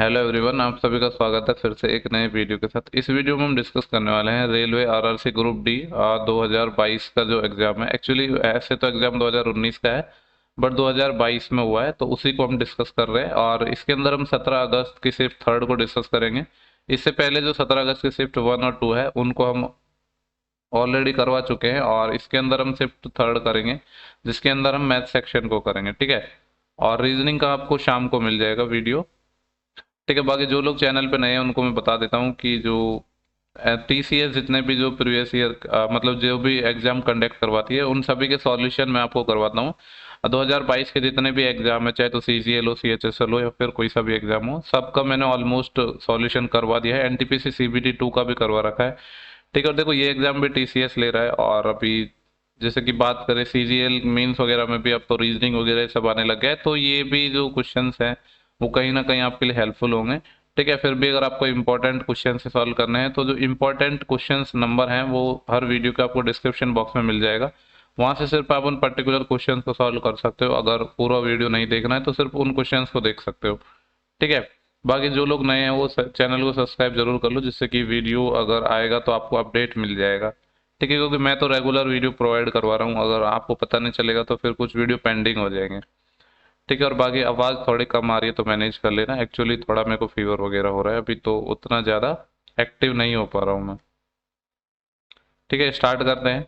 Hello everyone, आप सभी का स्वागत है फिर से एक नए वीडियो के साथ। इस वीडियो में हम डिस्कस करने वाले हैं रेलवे आरआरसी ग्रुप डी 2022 का जो एग्जाम है। एक्चुअली ऐसे तो एग्जाम 2019 का है, बट 2022 में हुआ है, तो उसी को हम डिस्कस कर रहे हैं। और इसके अंदर हम 17 अगस्त की शिफ्ट थर्ड को डिस्कस करेंगे। इससे पहले जो 17 अगस्त की शिफ्ट वन और टू है उनको हम ऑलरेडी करवा चुके हैं, और इसके अंदर हम शिफ्ट थर्ड करेंगे, जिसके अंदर हम मैथ सेक्शन को करेंगे। ठीक है, और रीजनिंग का आपको शाम को मिल जाएगा वीडियो। ठीक है, बाकी जो लोग चैनल पे नए हैं उनको मैं बता देता हूँ कि जो टीसीएस जितने भी जो प्रीवियस ईयर मतलब जो भी एग्जाम कंडक्ट करवाती है उन सभी के सॉल्यूशन मैं आपको करवाता हूँ। 2022 के जितने भी एग्जाम है, चाहे तो सीजीएल हो, सीएचएसएल हो, या फिर कोई सा भी एग्जाम हो, सबका मैंने ऑलमोस्ट सॉल्यूशन करवा दिया है। एनटीपीसी सीबीटी 2 का भी करवा रखा है। ठीक है, और देखो ये एग्जाम भी टीसीएस ले रहा है। और अभी जैसे कि बात करें सीजीएल मेंस वगैरह में भी अब तो रीजनिंग वगैरह सब आने लग गया है, तो ये भी जो क्वेश्चंस हैं वो कहीं ना कहीं आपके लिए हेल्पफुल होंगे। ठीक है, फिर भी अगर आपको इंपॉर्टेंट क्वेश्चन से सॉल्व करने हैं तो जो इंपॉर्टेंट क्वेश्चंस नंबर हैं वो हर वीडियो के आपको डिस्क्रिप्शन बॉक्स में मिल जाएगा। वहां से सिर्फ आप उन पर्टिकुलर क्वेश्चंस को सॉल्व कर सकते हो। अगर पूरा वीडियो नहीं देखना है तो सिर्फ उन क्वेश्चंस को देख सकते हो। ठीक है, बाकी जो लोग नए हैं वो चैनल को सब्सक्राइब जरूर कर लो, जिससे कि वीडियो अगर आएगा तो आपको अपडेट मिल जाएगा। ठीक है, क्योंकि मैं तो रेगुलर वीडियो प्रोवाइड करवा रहा हूँ, अगर आपको पता नहीं चलेगा तो फिर कुछ वीडियो पेंडिंग हो जाएंगे। ठीक है, और बाकी आवाज़ थोड़ी कम आ रही है तो मैनेज कर लेना। एक्चुअली थोड़ा मेरे को फीवर वगैरह हो रहा है अभी, तो उतना ज़्यादा एक्टिव नहीं हो पा रहा हूँ मैं। ठीक है, स्टार्ट करते हैं।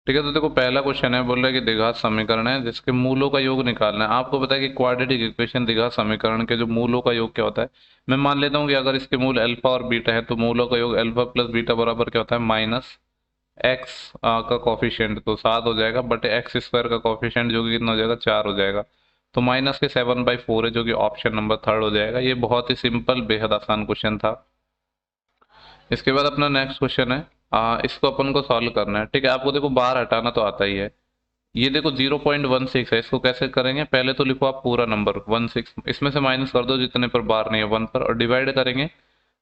ठीक है, तो देखो पहला क्वेश्चन है, बोल रहा है कि द्विघात समीकरण है जिसके मूलों का योग निकालना है। आपको पता है कि क्वाड्रेटिक इक्वेशन द्विघात समीकरण के जो मूलों का योग क्या होता है। मैं मान लेता हूँ कि अगर इसके मूल अल्फा और बीटा है तो मूलों का योग अल्फा प्लस बीटा बराबर क्या होता है, माइनस एक्स का कॉफिशिएंट तो 7 हो जाएगा, बट एक्स स्क्वायर का कॉफिशिएंट जो कि कितना हो जाएगा, 4 हो जाएगा। तो माइनस के 7/4 है, जो कि ऑप्शन नंबर थर्ड हो जाएगा। ये बहुत ही सिंपल बेहद आसान क्वेश्चन था। इसके बाद अपना नेक्स्ट क्वेश्चन है, इसको अपन को सॉल्व करना है। ठीक है, आपको देखो बाहर हटाना तो आता ही है। ये देखो 0.16 है, इसको कैसे करेंगे, पहले तो लिखो आप पूरा नंबर 16, इसमें से माइनस कर दो जितने पर बार नहीं है 1 पर, और डिवाइड करेंगे।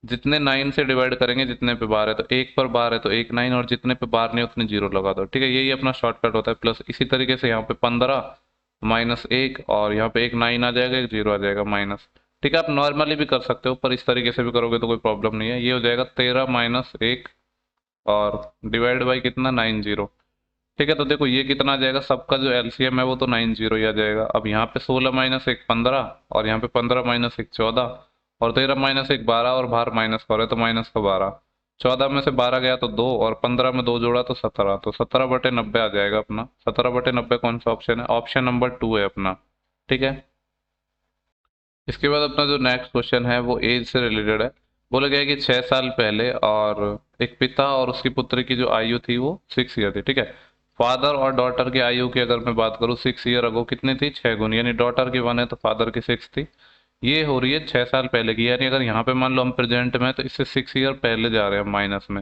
जितने 9 से डिवाइड करेंगे जितने पे बार है, तो 1 पर बार है तो 1 9, और जितने पे बार नहीं उतने 0 लगा दो। ठीक है, यही अपना शॉर्टकट होता है। प्लस इसी तरीके से यहाँ पे 15 माइनस 1, और यहाँ पे एक 9 आ जाएगा, एक 0 आ जाएगा माइनस। ठीक है, आप नॉर्मली भी कर सकते हो, पर इस तरीके से भी करोगे तो कोई प्रॉब्लम नहीं है। ये हो जाएगा 13 माइनस 1, और डिवाइड बाई कितना, 9 0। ठीक है, तो देखो ये कितना आ जाएगा, सबका जो एलसीएम है वो तो 9 0 ही आ जाएगा। अब यहाँ पे 16 माइनस 1 15, और यहाँ पे 15 माइनस 1 14, और 13 माइनस 1 12, और बाहर माइनस का हो रहा है तो माइनस का 12। 14 में से 12 गया तो 2, और 15 में 2 जोड़ा तो 17, तो 17/90 आ जाएगा अपना। 17/90 कौन सा ऑप्शन है, ऑप्शन नंबर 2 है अपना। ठीक है, इसके बाद अपना जो नेक्स्ट क्वेश्चन है वो एज से रिलेटेड है। बोला गया है कि 6 साल पहले और एक पिता और उसकी पुत्री की जो आयु थी वो 6 ईयर थी। ठीक है, फादर और डॉटर की आयु की अगर मैं बात करूँ 6 ईयर अगो कितनी थी, 6 गुनी, यानी डॉटर की 1 है तो फादर की 6 थी। ये हो रही है 6 साल पहले की, यानी अगर यहाँ पे मान लो हम प्रेजेंट में हैं, तो इससे 6 ईयर पहले जा रहे हैं माइनस में।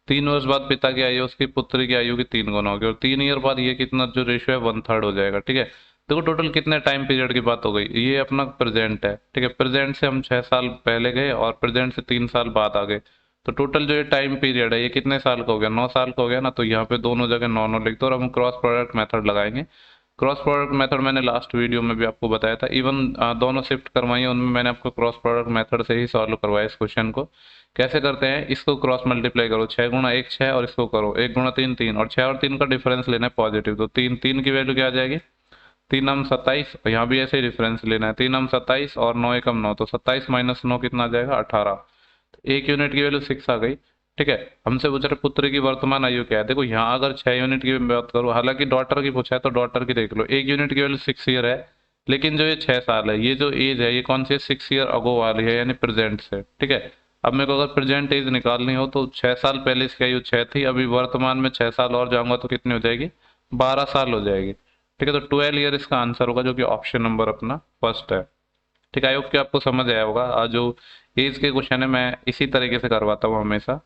3 वर्ष बाद पिता की आयु उसकी पुत्री की आयु की 3 गुना होगी, और 3 ईयर बाद ये कितना जो रेशियो है 1/3 हो जाएगा। ठीक है, देखो टोटल कितने टाइम पीरियड की बात हो गई, ये अपना प्रेजेंट है। ठीक है, प्रेजेंट से हम 6 साल पहले गए और प्रेजेंट से 3 साल बाद आ गए, तो टोटल जो ये टाइम पीरियड है ये कितने साल का हो गया, 9 साल का हो गया ना। तो यहाँ पे दोनों जगह 9 9 लिख दो, और हम क्रॉस प्रोडक्ट मेथड लगाएंगे। क्रॉस प्रोडक्ट मेथड मैंने लास्ट वीडियो में भी आपको बताया था, इवन दोनों शिफ्ट करवाई है उनमें मैंने आपको क्रॉस प्रोडक्ट मेथड से ही सॉल्व करवाया इस क्वेश्चन को। कैसे करते हैं, इसको क्रॉस मल्टीप्लाई करो, 6 गुणा 1 6, और इसको करो 1 गुणा 3 3, और 6 और 3 का डिफरेंस लेना है पॉजिटिव, तो 3 3 की वैल्यू क्या आ जाएगी, 3 9 27, यहाँ भी ऐसे ही डिफरेंस लेना है, 3 9 27 और 9 1 9, तो 27 माइनस 9 कितना आ जाएगा, 18। एक यूनिट की वैल्यू 6 आ गई। ठीक है, हमसे पूछ रहे पुत्र की वर्तमान आयु क्या है। देखो यहाँ अगर 6 यूनिट की बात करूँ, हालांकि डॉटर की पूछा है तो डॉटर की देख लो, 1 यूनिट की वैल्यू 6 ईयर है, लेकिन जो ये 6 साल है, ये जो एज है ये कौन सी है, 6 ईयर अगो वाली है, यानी प्रेजेंट से। ठीक है, अब मेरे को अगर प्रेजेंट एज निकालनी हो तो 6 साल पहले इसकी आयु 6 थी, अभी वर्तमान में 6 साल और जाऊंगा तो कितनी हो जाएगी, 12 साल हो जाएगी। ठीक है, तो 12 ईयर इसका आंसर होगा, जो कि ऑप्शन नंबर अपना फर्स्ट है। ठीक है, आई होप कि आपको समझ आया होगा। जो एज के क्वेश्चन है मैं इसी तरीके से करवाता हूँ हमेशा।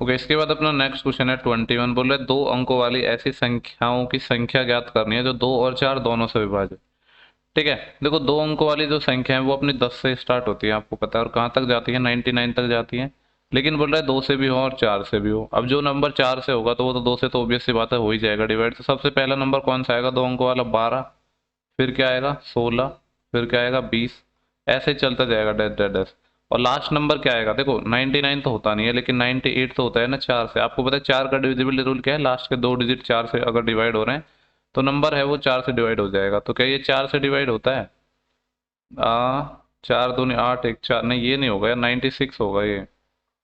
ओके, इसके बाद अपना नेक्स्ट क्वेश्चन है 21, बोल रहे 2 अंकों वाली ऐसी संख्याओं की संख्या ज्ञात करनी है जो 2 और 4 दोनों से विभाजित। ठीक है, देखो 2 अंकों वाली जो संख्या है वो अपनी 10 से स्टार्ट होती है, आपको पता है, और कहाँ तक जाती है, 99 तक जाती है। लेकिन बोल रहा है 2 से भी हो और 4 से भी हो। अब जो नंबर 4 से होगा तो वो तो 2 से तो ऑब्वियस सी बात है हो ही जाएगा डिवाइड। तो सबसे पहला नंबर कौन सा आएगा 2 अंकों वाला, 12। फिर क्या आएगा, 16। फिर क्या आएगा 20, ऐसे ही चलता जाएगा डैश डैश डैश। और लास्ट नंबर क्या आएगा, देखो 99 तो होता नहीं है, लेकिन 98 तो होता है ना 4 से। आपको पता है 4 का डिविजिबल रूल क्या है, लास्ट के 2 डिजिट 4 से अगर डिवाइड हो रहे हैं तो नंबर है वो 4 से डिवाइड हो जाएगा। तो क्या ये 4 से डिवाइड होता है? 4 दूनी 8, 1 4, नहीं ये नहीं होगा यार, 96 होगा ये।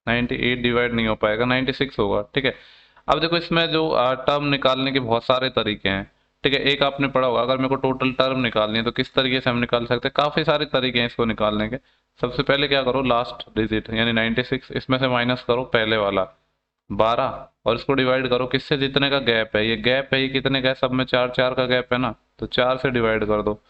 98 डिवाइड नहीं हो पाएगा, 96 होगा। ठीक है, अब देखो इसमें जो टर्म निकालने के बहुत सारे तरीके हैं। ठीक है, एक आपने पढ़ा होगा, अगर मेरे को टोटल टर्म निकालनी है तो किस तरीके से हम निकाल सकते हैं, काफी सारे तरीके हैं इसको निकालने के। सबसे पहले क्या करो, लास्ट डिजिट यानी 96, इसमें से माइनस करो पहले वाला 12, और इसको डिवाइड करो किससे, जितने का गैप है, ये गैप है, ये कितने का है, सब में 4 4 का गैप है ना, तो 4 से डिवाइड कर दो।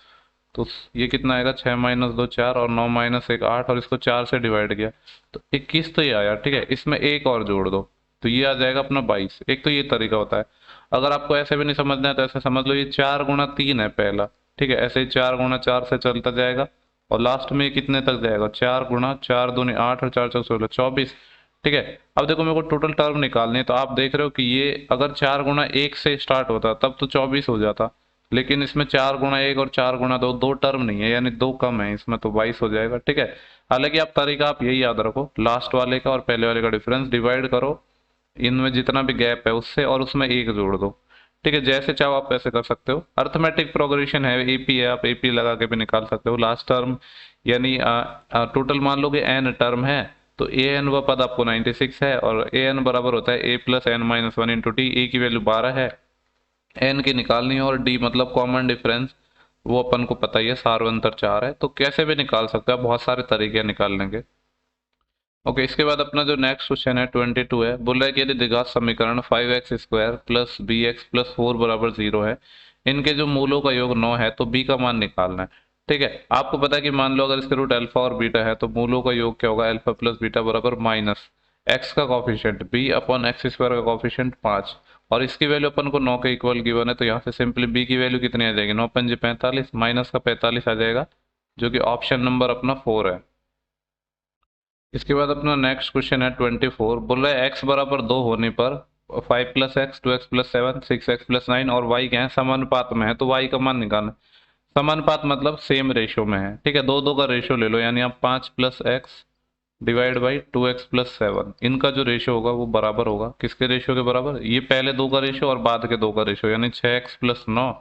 तो ये कितना आएगा, 6 माइनस 2 4, और 9 माइनस 1 8, और इसको 4 से डिवाइड किया तो 21 तो ये आया। ठीक है, इसमें एक और जोड़ दो तो ये आ जाएगा अपना 22। एक तो ये तरीका होता है। अगर आपको ऐसे भी नहीं समझना है तो ऐसे समझ लो, ये 4 गुणा 3 है पहला। ठीक है, ऐसे ही 4 गुणा 4 से चलता जाएगा, और लास्ट में ये कितने तक जाएगा, 4 गुणा 4 दूनी 8, और 4 4 16 24। ठीक है, अब देखो मेरे को टोटल टर्म निकालनी है, तो आप देख रहे हो कि ये अगर 4 गुणा 1 से स्टार्ट होता तब तो 24 हो जाता, लेकिन इसमें 4 गुणा 1 और 4 गुणा 2, दो टर्म नहीं है, यानी दो कम है इसमें, तो 22 हो जाएगा। ठीक है, हालांकि आप तरीका आप यही याद रखो, लास्ट वाले का और पहले वाले का डिफरेंस डिवाइड करो इनमें जितना भी गैप है उससे, और उसमें एक जोड़ दो। ठीक है, जैसे चाहो आप वैसे कर सकते हो, अर्थमेटिक प्रोग्रेशन है, एपी है, आप एपी लगा के भी निकाल सकते हो। लास्ट टर्म यानी टोटल मान लो कि एन टर्म है, तो ए एन व पद आपको 96 है, और ए एन बराबर होता है a+n-1 इंटू टी। ए की वैल्यू 12 है, एन की निकालनी है, और डी मतलब कॉमन डिफरेंस, वो अपन को पता ही है, सार्वंतर 4 है। तो कैसे भी निकाल सकते हैं, बहुत सारे तरीके निकालने के। ओके, इसके बाद अपना जो नेक्स्ट क्वेश्चन है 22 है, बोल रहा है कि यदि द्विघात समीकरण 5x² plus B x plus 4 बराबर 0 है, इनके जो मूलों का योग 9 है, तो b का मान निकालना है। ठीक है, आपको पता है कि मान लो अगर इसके रूट अल्फा और बीटा है तो मूलों का योग क्या होगा, अल्फा प्लस बीटा बराबर माइनस एक्स का कॉफिशिएंट b अपॉन x² का कॉफिशिएंट 5, और इसकी वैल्यू अपन को 9 के इक्वल गिवन है, तो यहाँ से सिंपली b की वैल्यू कितनी आ जाएगी, 9 × 5 = 45, माइनस का 45 आ जाएगा, जो कि ऑप्शन नंबर अपना 4 है। इसके बाद अपना नेक्स्ट क्वेश्चन है 24, बोल रहा है एक्स बराबर 2 होने पर 5+x 2x+7 6x+9 और y क्या है, समानुपात में है, तो y का मान निकालना। समानुपात मतलब सेम रेशो में है। ठीक है, दो दो का रेशो ले लो, यानी आप 5+x डिवाइड बाई 2x+7, इनका जो रेशो होगा वो बराबर होगा किसके रेशो के बराबर, ये पहले दो का रेशो और बाद के दो का रेशो, यानी 6x+9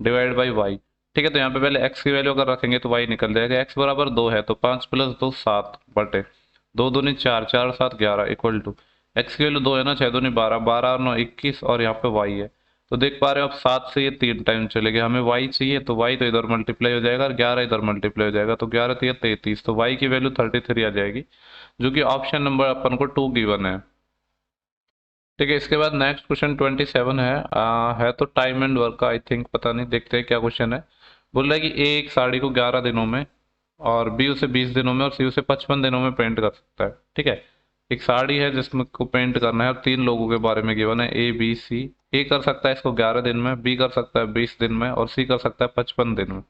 डिवाइड बाई वाई। ठीक है, तो यहाँ पे पहले x की वैल्यू अगर रखेंगे तो y निकल जाएगा, x बराबर 2 है तो 5+2 7 बटे 2 दूनी 4 4 7 11 इक्वल टू x की वैल्यू 2 है ना, 6 दूनी 12 12 और 9 21, और यहाँ पे y है। तो देख पा रहे हो आप 7 से ये 3 टाइम चले गए, हमें y चाहिए, तो y तो इधर मल्टीप्लाई हो जाएगा और 11 इधर मल्टीप्लाई हो जाएगा, तो 11 तो 33, तो y की वैल्यू 33 आ जाएगी, जो कि ऑप्शन नंबर अपन को 2 गिवन है। ठीक है, इसके बाद नेक्स्ट क्वेश्चन 27 है, है तो टाइम एंड वर्क का, आई थिंक, पता नहीं, देखते हैं क्या क्वेश्चन है। बोल रहा है कि ए एक साड़ी को 11 दिनों में, और बी उसे 20 दिनों में, और सी उसे 55 दिनों में पेंट कर सकता है। ठीक है, एक साड़ी है जिसमें को पेंट करना है, और 3 लोगों के बारे में गिवन है, ए बी सी। ए कर सकता है इसको 11 दिन में, बी कर सकता है 20 दिन में, और सी कर सकता है 55 दिन में।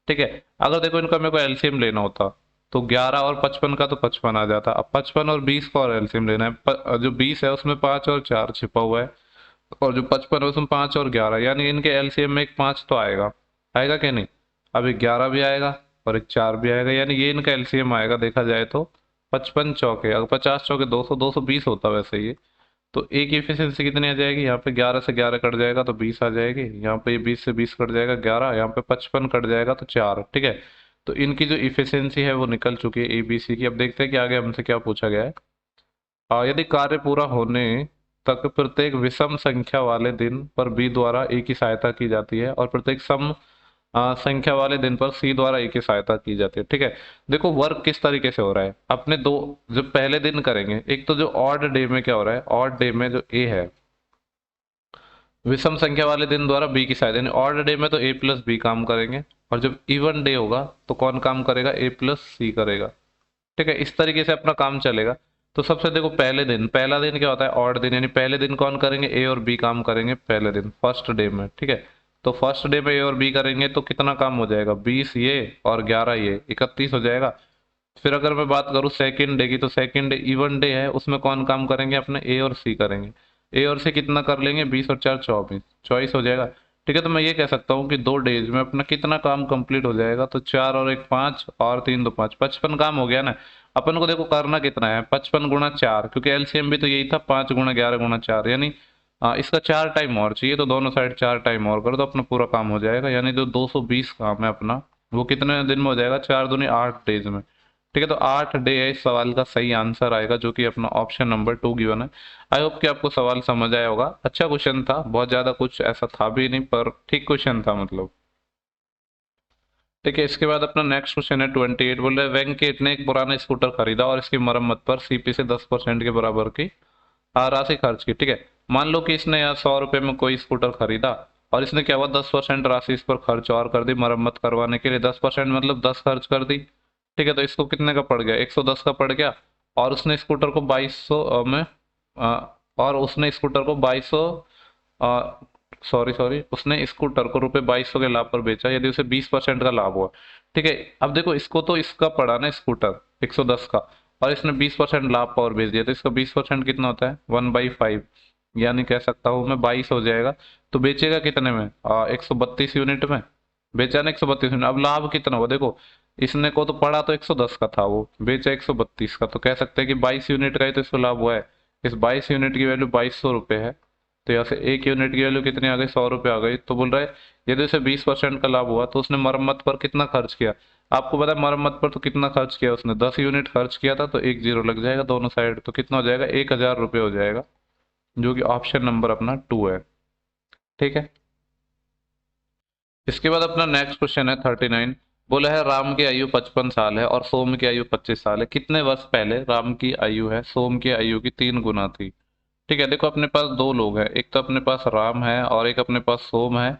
ठीक है, अगर देखो इनका मेरे को एलसीएम लेना होता तो 11 और 55 का तो 55 आ जाता, अब 55 और 20 का और एलसीएम लेना है। जो 20 है उसमें 5 और 4 छिपा हुआ है, और जो 55 है उसमें 5 और 11, यानी इनके एलसीएम में एक 5 तो आएगा, आएगा क्या नहीं, अब एक 11 भी आएगा और एक 4 भी आएगा, यानी ये इनका एलसीएम आएगा देखा जाए तो 55 चौके, अगर 50 चौके 200, 220 होता वैसे ये। तो ए की इफिशियंसी कितनी आ जाएगी, यहाँ पे 11 से 11 कट जाएगा तो 20 आ जाएगी, यहाँ पे 20 से 20 कट जाएगा 11, यहाँ पे 55 कट जाएगा तो 4। ठीक है, तो इनकी जो इफिशियंसी है वो निकल चुकी है ए बी सी की। अब देखते हैं कि आगे हमसे क्या पूछा गया है। यदि कार्य पूरा होने तक प्रत्येक विषम संख्या वाले दिन पर बी द्वारा ए की सहायता की जाती है, और प्रत्येक सम संख्या वाले दिन पर सी द्वारा ए की सहायता की जाती है। ठीक है, देखो वर्क किस तरीके से हो रहा है, अपने दो जो पहले दिन करेंगे, एक तो जो ऑड डे में क्या हो रहा है, ऑड डे में जो ए है विषम संख्या वाले दिन द्वारा बी की सहायता, यानी ऑड डे में तो ए प्लस बी काम करेंगे, और जब इवन डे होगा तो कौन काम करेगा, ए प्लस सी करेगा। ठीक है, इस तरीके से अपना काम चलेगा। तो सबसे देखो पहले दिन, पहला दिन क्या होता है, ऑड दिन, यानी पहले दिन कौन करेंगे, ए और बी काम करेंगे पहले दिन, फर्स्ट डे में। ठीक है, तो फर्स्ट डे में ए और बी करेंगे तो कितना काम हो जाएगा, 20 ये और 11 ये 31 हो जाएगा। फिर अगर मैं बात करूँ सेकंड डे की, तो सेकंड डे इवन डे है, उसमें कौन काम करेंगे, अपने ए और सी करेंगे। ए और सी कितना कर लेंगे, 20 और 4 24 24 हो जाएगा। ठीक है, तो मैं ये कह सकता हूँ कि 2 डेज में अपना कितना काम कंप्लीट हो जाएगा, तो 4 और 1 5 और 3 2 5, 55 काम हो गया ना। अपन को देखो करना कितना है, 55 × 4, क्योंकि एलसीएम भी तो यही था, 5 × 11 × 4, यानी इसका 4 टाइम और चाहिए, तो दोनों साइड 4 टाइम और कर दो, अपना पूरा काम हो जाएगा। यानी जो 220 काम है अपना, वो कितने दिन में हो जाएगा, 4 दूनी 8 डेज में। ठीक है, तो 8 डे है इस सवाल का सही आंसर आएगा, जो कि अपना ऑप्शन नंबर 2 गिवन है। आई होप कि आपको सवाल समझ आया होगा। अच्छा क्वेश्चन था, बहुत ज्यादा कुछ ऐसा था भी नहीं, पर ठीक क्वेश्चन था मतलब। ठीक है, इसके बाद अपना नेक्स्ट क्वेश्चन है 28, बोल रहे वेंकट ने एक पुराना स्कूटर खरीदा और इसकी मरम्मत पर सीपी से 10% के बराबर की राशि खर्च की। ठीक है, मान लो कि इसने यहाँ 100 रुपए में कोई स्कूटर खरीदा, और इसने क्या हुआ, 10% राशि इस पर खर्च और कर दी मरम्मत करवाने के लिए। 10% मतलब 10 खर्च कर दी। ठीक है, तो इसको कितने का पड़ गया, 110 का पड़ गया। और उसने स्कूटर को 2200 में और उसने स्कूटर को 2200, सॉरी सॉरी, उसने स्कूटर को ₹2200 के लाभ पर बेचा, यदि उसे 20% का लाभ हुआ। ठीक है, अब देखो इसको तो इसका पड़ा ना स्कूटर 110 का, और इसने 20% लाभ पर बेच दिया, तो इसका 20% कितना होता है, 1/5, यानी कह सकता हूँ मैं 22 हो जाएगा। तो बेचेगा कितने में, 132 यूनिट में बेचा ना, 132 यूनिट। अब लाभ कितना हुआ देखो, इसने को तो पड़ा तो 110 का था, वो बेचा 132 का, तो कह सकते हैं कि 22 यूनिट का ही तो इसको लाभ हुआ है। इस 22 यूनिट की वैल्यू 2200 रुपये है। तो यहाँ से 1 यूनिट की वैल्यू कितनी आ गई, 100 रुपये आ गई। तो बोल रहा है यदि उसे 20% का लाभ हुआ, तो उसने मरम्मत पर कितना खर्च किया। आपको पता है मरम्मत पर तो कितना खर्च किया उसने, 10 यूनिट खर्च किया था, तो एक जीरो लग जाएगा दोनों साइड, तो कितना हो जाएगा, 1000 रुपये हो जाएगा, जो कि ऑप्शन नंबर अपना 2 है। ठीक है, इसके बाद अपना नेक्स्ट क्वेश्चन है 39, बोला है राम की आयु 55 साल है और सोम की आयु 25 साल है, कितने वर्ष पहले राम की आयु है सोम की आयु की 3 गुना थी। ठीक है, देखो अपने पास दो लोग हैं, एक तो अपने पास राम है और एक अपने पास सोम है।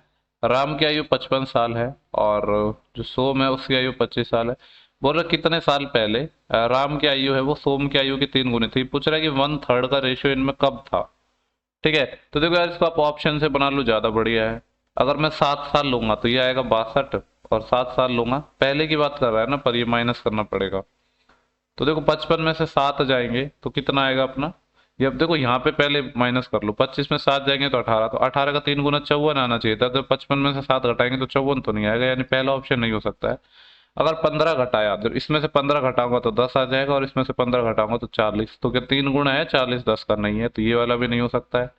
राम की आयु 55 साल है और जो सोम है उसकी आयु 25 साल है। बोल रहा कितने साल पहले राम की आयु है वो सोम की आयु की 3 गुनी थी। पूछ रहा है कि 1/3 का रेशियो इनमें कब था। ठीक है, तो देखो यार इसको आप ऑप्शन से बना लो, ज्यादा बढ़िया है। अगर मैं 7 साल लूंगा तो ये आएगा 62, और 7 साल लूंगा, पहले की बात कर रहा है ना, पर ये माइनस करना पड़ेगा। तो देखो 55 में से 7 जाएंगे तो कितना आएगा अपना, ये अब देखो यहाँ पे पहले माइनस कर लो, 25 में 7 जाएंगे तो 18, तो 18 का 3 गुना 54 आना चाहिए था, तो 55 में से 7 घटाएंगे तो 54 तो नहीं आएगा, यानी पहला ऑप्शन नहीं हो सकता है। अगर 15 घटाया, तो इसमें से 15 घटाऊंगा तो 10 आ जाएगा, और इसमें से 15 घटाऊंगा तो 40, तो क्या 3 गुना है 40, 10 का नहीं है, तो ये वाला भी नहीं हो सकता है।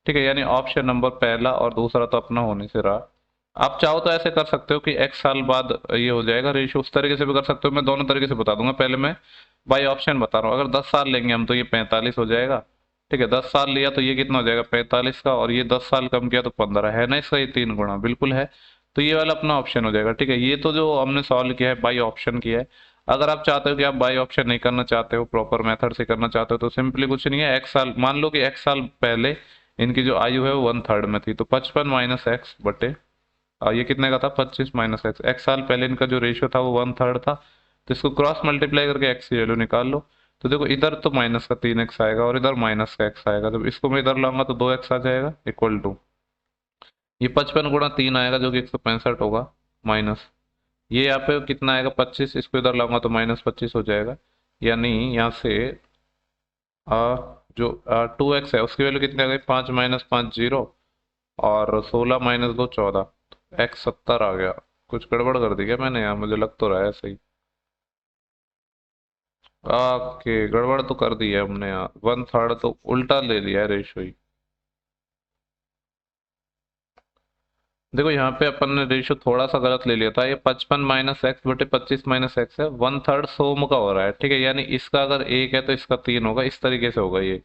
ठीक है, यानी ऑप्शन नंबर पहला और दूसरा तो अपना होने से रहा। आप चाहो तो ऐसे कर सकते हो कि x साल बाद ये हो जाएगा रेशियो, उस तरीके से भी कर सकते हो, मैं दोनों तरीके से बता दूंगा। पहले मैं बाई ऑप्शन बता रहा हूँ, अगर 10 साल लेंगे हम तो ये 45 हो जाएगा। ठीक है, 10 साल लिया तो ये कितना हो जाएगा 45 का, और ये 10 साल कम किया तो 15 है ना, इसका ये 3 गुना बिल्कुल है। तो ये वाला अपना ऑप्शन हो जाएगा। ठीक है, ये तो जो हमने सॉल्व किया है बाई ऑप्शन किया है। अगर आप चाहते हो कि आप बाई ऑप्शन नहीं करना चाहते हो, प्रॉपर मेथड से करना चाहते हो, तो सिंपली कुछ नहीं है, x साल मान लो कि x साल पहले इनकी जो आयु है वो 1/3 में थी, तो 55 माइनस एक्स बटे ये कितने का था, 25 माइनस एक्स। एक्स साल पहले इनका जो रेशियो था वो 1/3 था, तो इसको क्रॉस मल्टीप्लाई करके एक्स की वैल्यू निकाल लो। तो देखो इधर तो माइनस का 3x आएगा और इधर माइनस का x आएगा, जब इसको मैं इधर लाऊंगा तो 2x आ जाएगा इक्वल टू ये 55 × 3 आएगा, जो कि 165 होगा, माइनस ये यहाँ पे कितना आएगा 25, इसको इधर लाऊंगा तो -25 हो जाएगा। यानी यहाँ से आ, जो 2x है उसकी वैल्यू कितनी आ गई, 5 माइनस 5 0, और 16 माइनस 2 14, x 70 आ गया। कुछ गड़बड़ कर दी क्या मैंने यहाँ, मुझे लग तो रहा है सही। ओके, गड़बड़ तो कर दी है हमने यहाँ, 1/3 तो उल्टा ले लिया है रेशो ही। देखो यहाँ पे अपन ने रेशियो थोड़ा सा गलत ले लिया था, ये 55 माइनस एक्स बटे 25 माइनस एक्स है, 1/3 सोम का हो रहा है। ठीक है, यानी इसका अगर 1 है तो इसका 3 होगा, इस तरीके से होगा ये।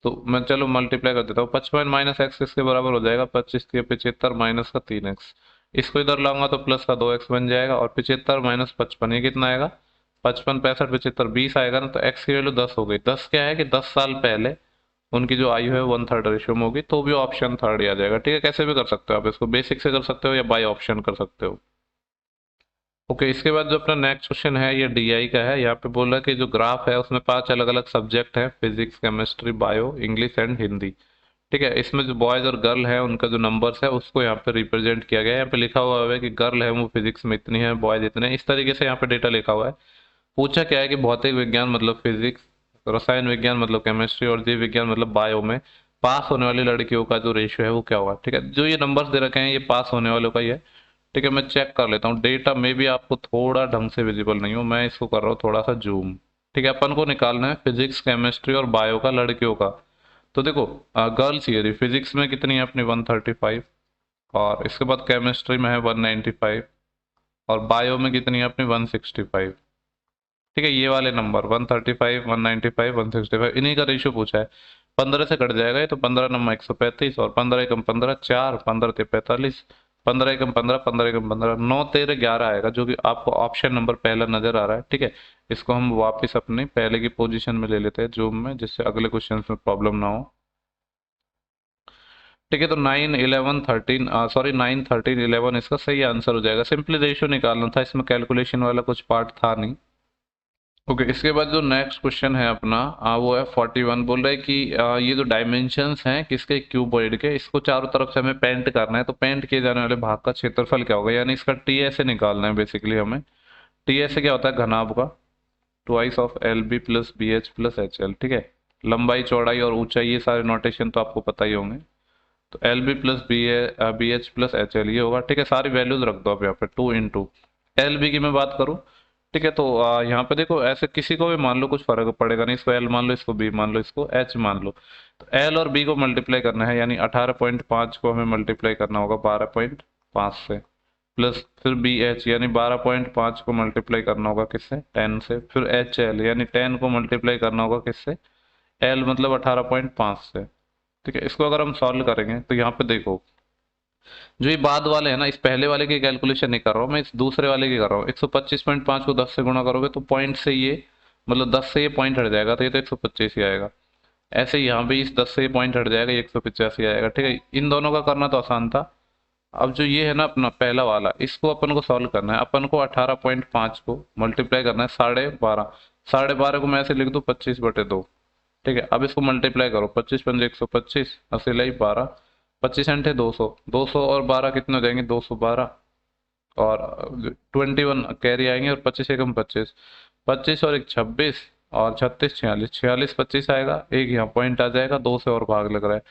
तो मैं चलो मल्टीप्लाई कर देता हूँ, 55 माइनस एक्स इसके बराबर हो जाएगा 25 × 75 माइनस का 3x। इसको इधर लाऊंगा तो प्लस का 2x बन जाएगा, और 75 माइनस 55 ये कितना आएगा, 55 65 75 20 आएगा ना, तो x की वैल्यू 10 हो गई। 10 क्या है कि 10 साल पहले उनकी जो आयु है 1/3 रेशियो में होगी, तो भी ऑप्शन थर्ड ही आ जाएगा। ठीक है, कैसे भी कर सकते हो आप इसको, बेसिक से कर सकते हो या बाय ऑप्शन कर सकते हो। ओके, इसके बाद जो अपना नेक्स्ट क्वेश्चन है ये डीआई का है। यहाँ पे बोल रहा है कि जो ग्राफ है उसमें 5 अलग अलग सब्जेक्ट है, physics chemistry bio English and Hindi. ठीक है, इसमें जो बॉयज और गर्ल है उनका जो नंबर्स है उसको यहाँ पे रिप्रेजेंट किया गया है। यहाँ पे लिखा हुआ है कि गर्ल है वो फिजिक्स में इतनी है, बॉयज इतने हैं, इस तरीके से यहाँ पे डेटा लिखा हुआ है। पूछा क्या है कि भौतिक विज्ञान मतलब फिजिक्स, रसायन विज्ञान मतलब केमिस्ट्री, और जीव विज्ञान मतलब बायो में पास होने वाली लड़कियों का जो रेशियो है वो क्या होगा। ठीक है, जो ये नंबर्स दे रखे हैं ये पास होने वालों का ही है। ठीक है, मैं चेक कर लेता हूँ डेटा में भी आपको थोड़ा ढंग से विजिबल नहीं हो, मैं इसको कर रहा हूँ थोड़ा सा जूम। ठीक है, अपन को निकालना है फिजिक्स केमिस्ट्री और बायो का लड़कियों का। तो देखो गर्ल्स ये रही, फिजिक्स में कितनी है अपनी 135, और इसके बाद केमिस्ट्री में है 195, और बायो में कितनी है अपनी 165। ठीक है, ये वाले नंबर 135, 195, 165 इन्हीं का रेशियो पूछा है। 15 से कट जाएगा ये, तो 15 नंबर 135, और 15 एकम 15 4, 15 ते 45, 15 एकम 15, 15 एकम 15, 9 13 11 आएगा, जो कि आपको ऑप्शन नंबर पहला नजर आ रहा है। ठीक है, इसको हम वापस अपनी पहले की पोजीशन में ले लेते हैं जूम में, जिससे अगले क्वेश्चन में प्रॉब्लम ना हो। ठीक है, तो 9 11 13 सॉरी 9 13 11 इसका सही आंसर हो जाएगा। सिंपली रेशियो निकालना था, इसमें कैलकुलेशन वाला कुछ पार्ट था नहीं। ओके, इसके बाद जो नेक्स्ट क्वेश्चन है अपना वो है 41। बोल रहा है कि ये जो डायमेंशंस हैं किसके, क्यूबॉइड के, इसको चारों तरफ से हमें पेंट करना है। तो पेंट किए जाने वाले भाग का क्षेत्रफल क्या होगा, यानी इसका टी एस ए निकालना है बेसिकली हमें। टी एस ए क्या होता है, घनाभ का twice of L B plus B H plus H L. ठीक है, लंबाई चौड़ाई और ऊंचाई ये सारे नोटेशन तो आपको पता ही होंगे। तो L B plus B H plus H L ये होगा। ठीक है, सारी वैल्यूज रख दो आप यहाँ पे 2 इंटू एल बी की मैं बात करूँ। ठीक है, तो यहाँ पे देखो ऐसे किसी को भी मान लो कुछ फर्क पड़ेगा नहीं, इसको एल मान लो, इसको बी मान लो, इसको एच मान लो। तो एल और बी को मल्टीप्लाई करना है, यानी 18.5 को हमें मल्टीप्लाई करना होगा 12.5 से, प्लस फिर बी एच यानी 12.5 को मल्टीप्लाई करना होगा किससे, 10 से, फिर एच एल यानी 10 को मल्टीप्लाई करना होगा किससे, एल मतलब 18.5 से। ठीक है, इसको अगर हम सॉल्व करेंगे तो यहाँ पे देखो जो ये बाद वाले हैं ना, इस पहले वाले की कैलकुलेशन नहीं कर रहा हूँ मैं, इस दूसरे वाले की कर रहा हूँ। 125.5 को 10 से गुणा करोगे तो पॉइंट से ये मतलब 10 से ये पॉइंट हट जाएगा, तो ये तो 125 ही आएगा। ऐसे ही यहाँ पे इस 10 से ये पॉइंट हट जाएगा, ये 185 आएगा। ठीक है, इन दोनों का करना तो आसान था। अब जो ये है ना अपना पहला वाला, इसको अपन को सॉल्व करना है। अपन को 18.5 को मल्टीप्लाई करना है 12.5, 12.5 को मैं ऐसे लिख दूँ 25/2। ठीक है, अब इसको मल्टीप्लाई करो, 25 पंजे 125, 80 लाई 12, 25 अंठे 200, 200 और 12 कितने हो जाएंगे, 212, और 21 कैरी आएंगे, और 25 एकम 25, 25 और एक 26, और 36 46, 46 25 आएगा, एक यहाँ पॉइंट आ जाएगा, 2 से और भाग लग रहा है।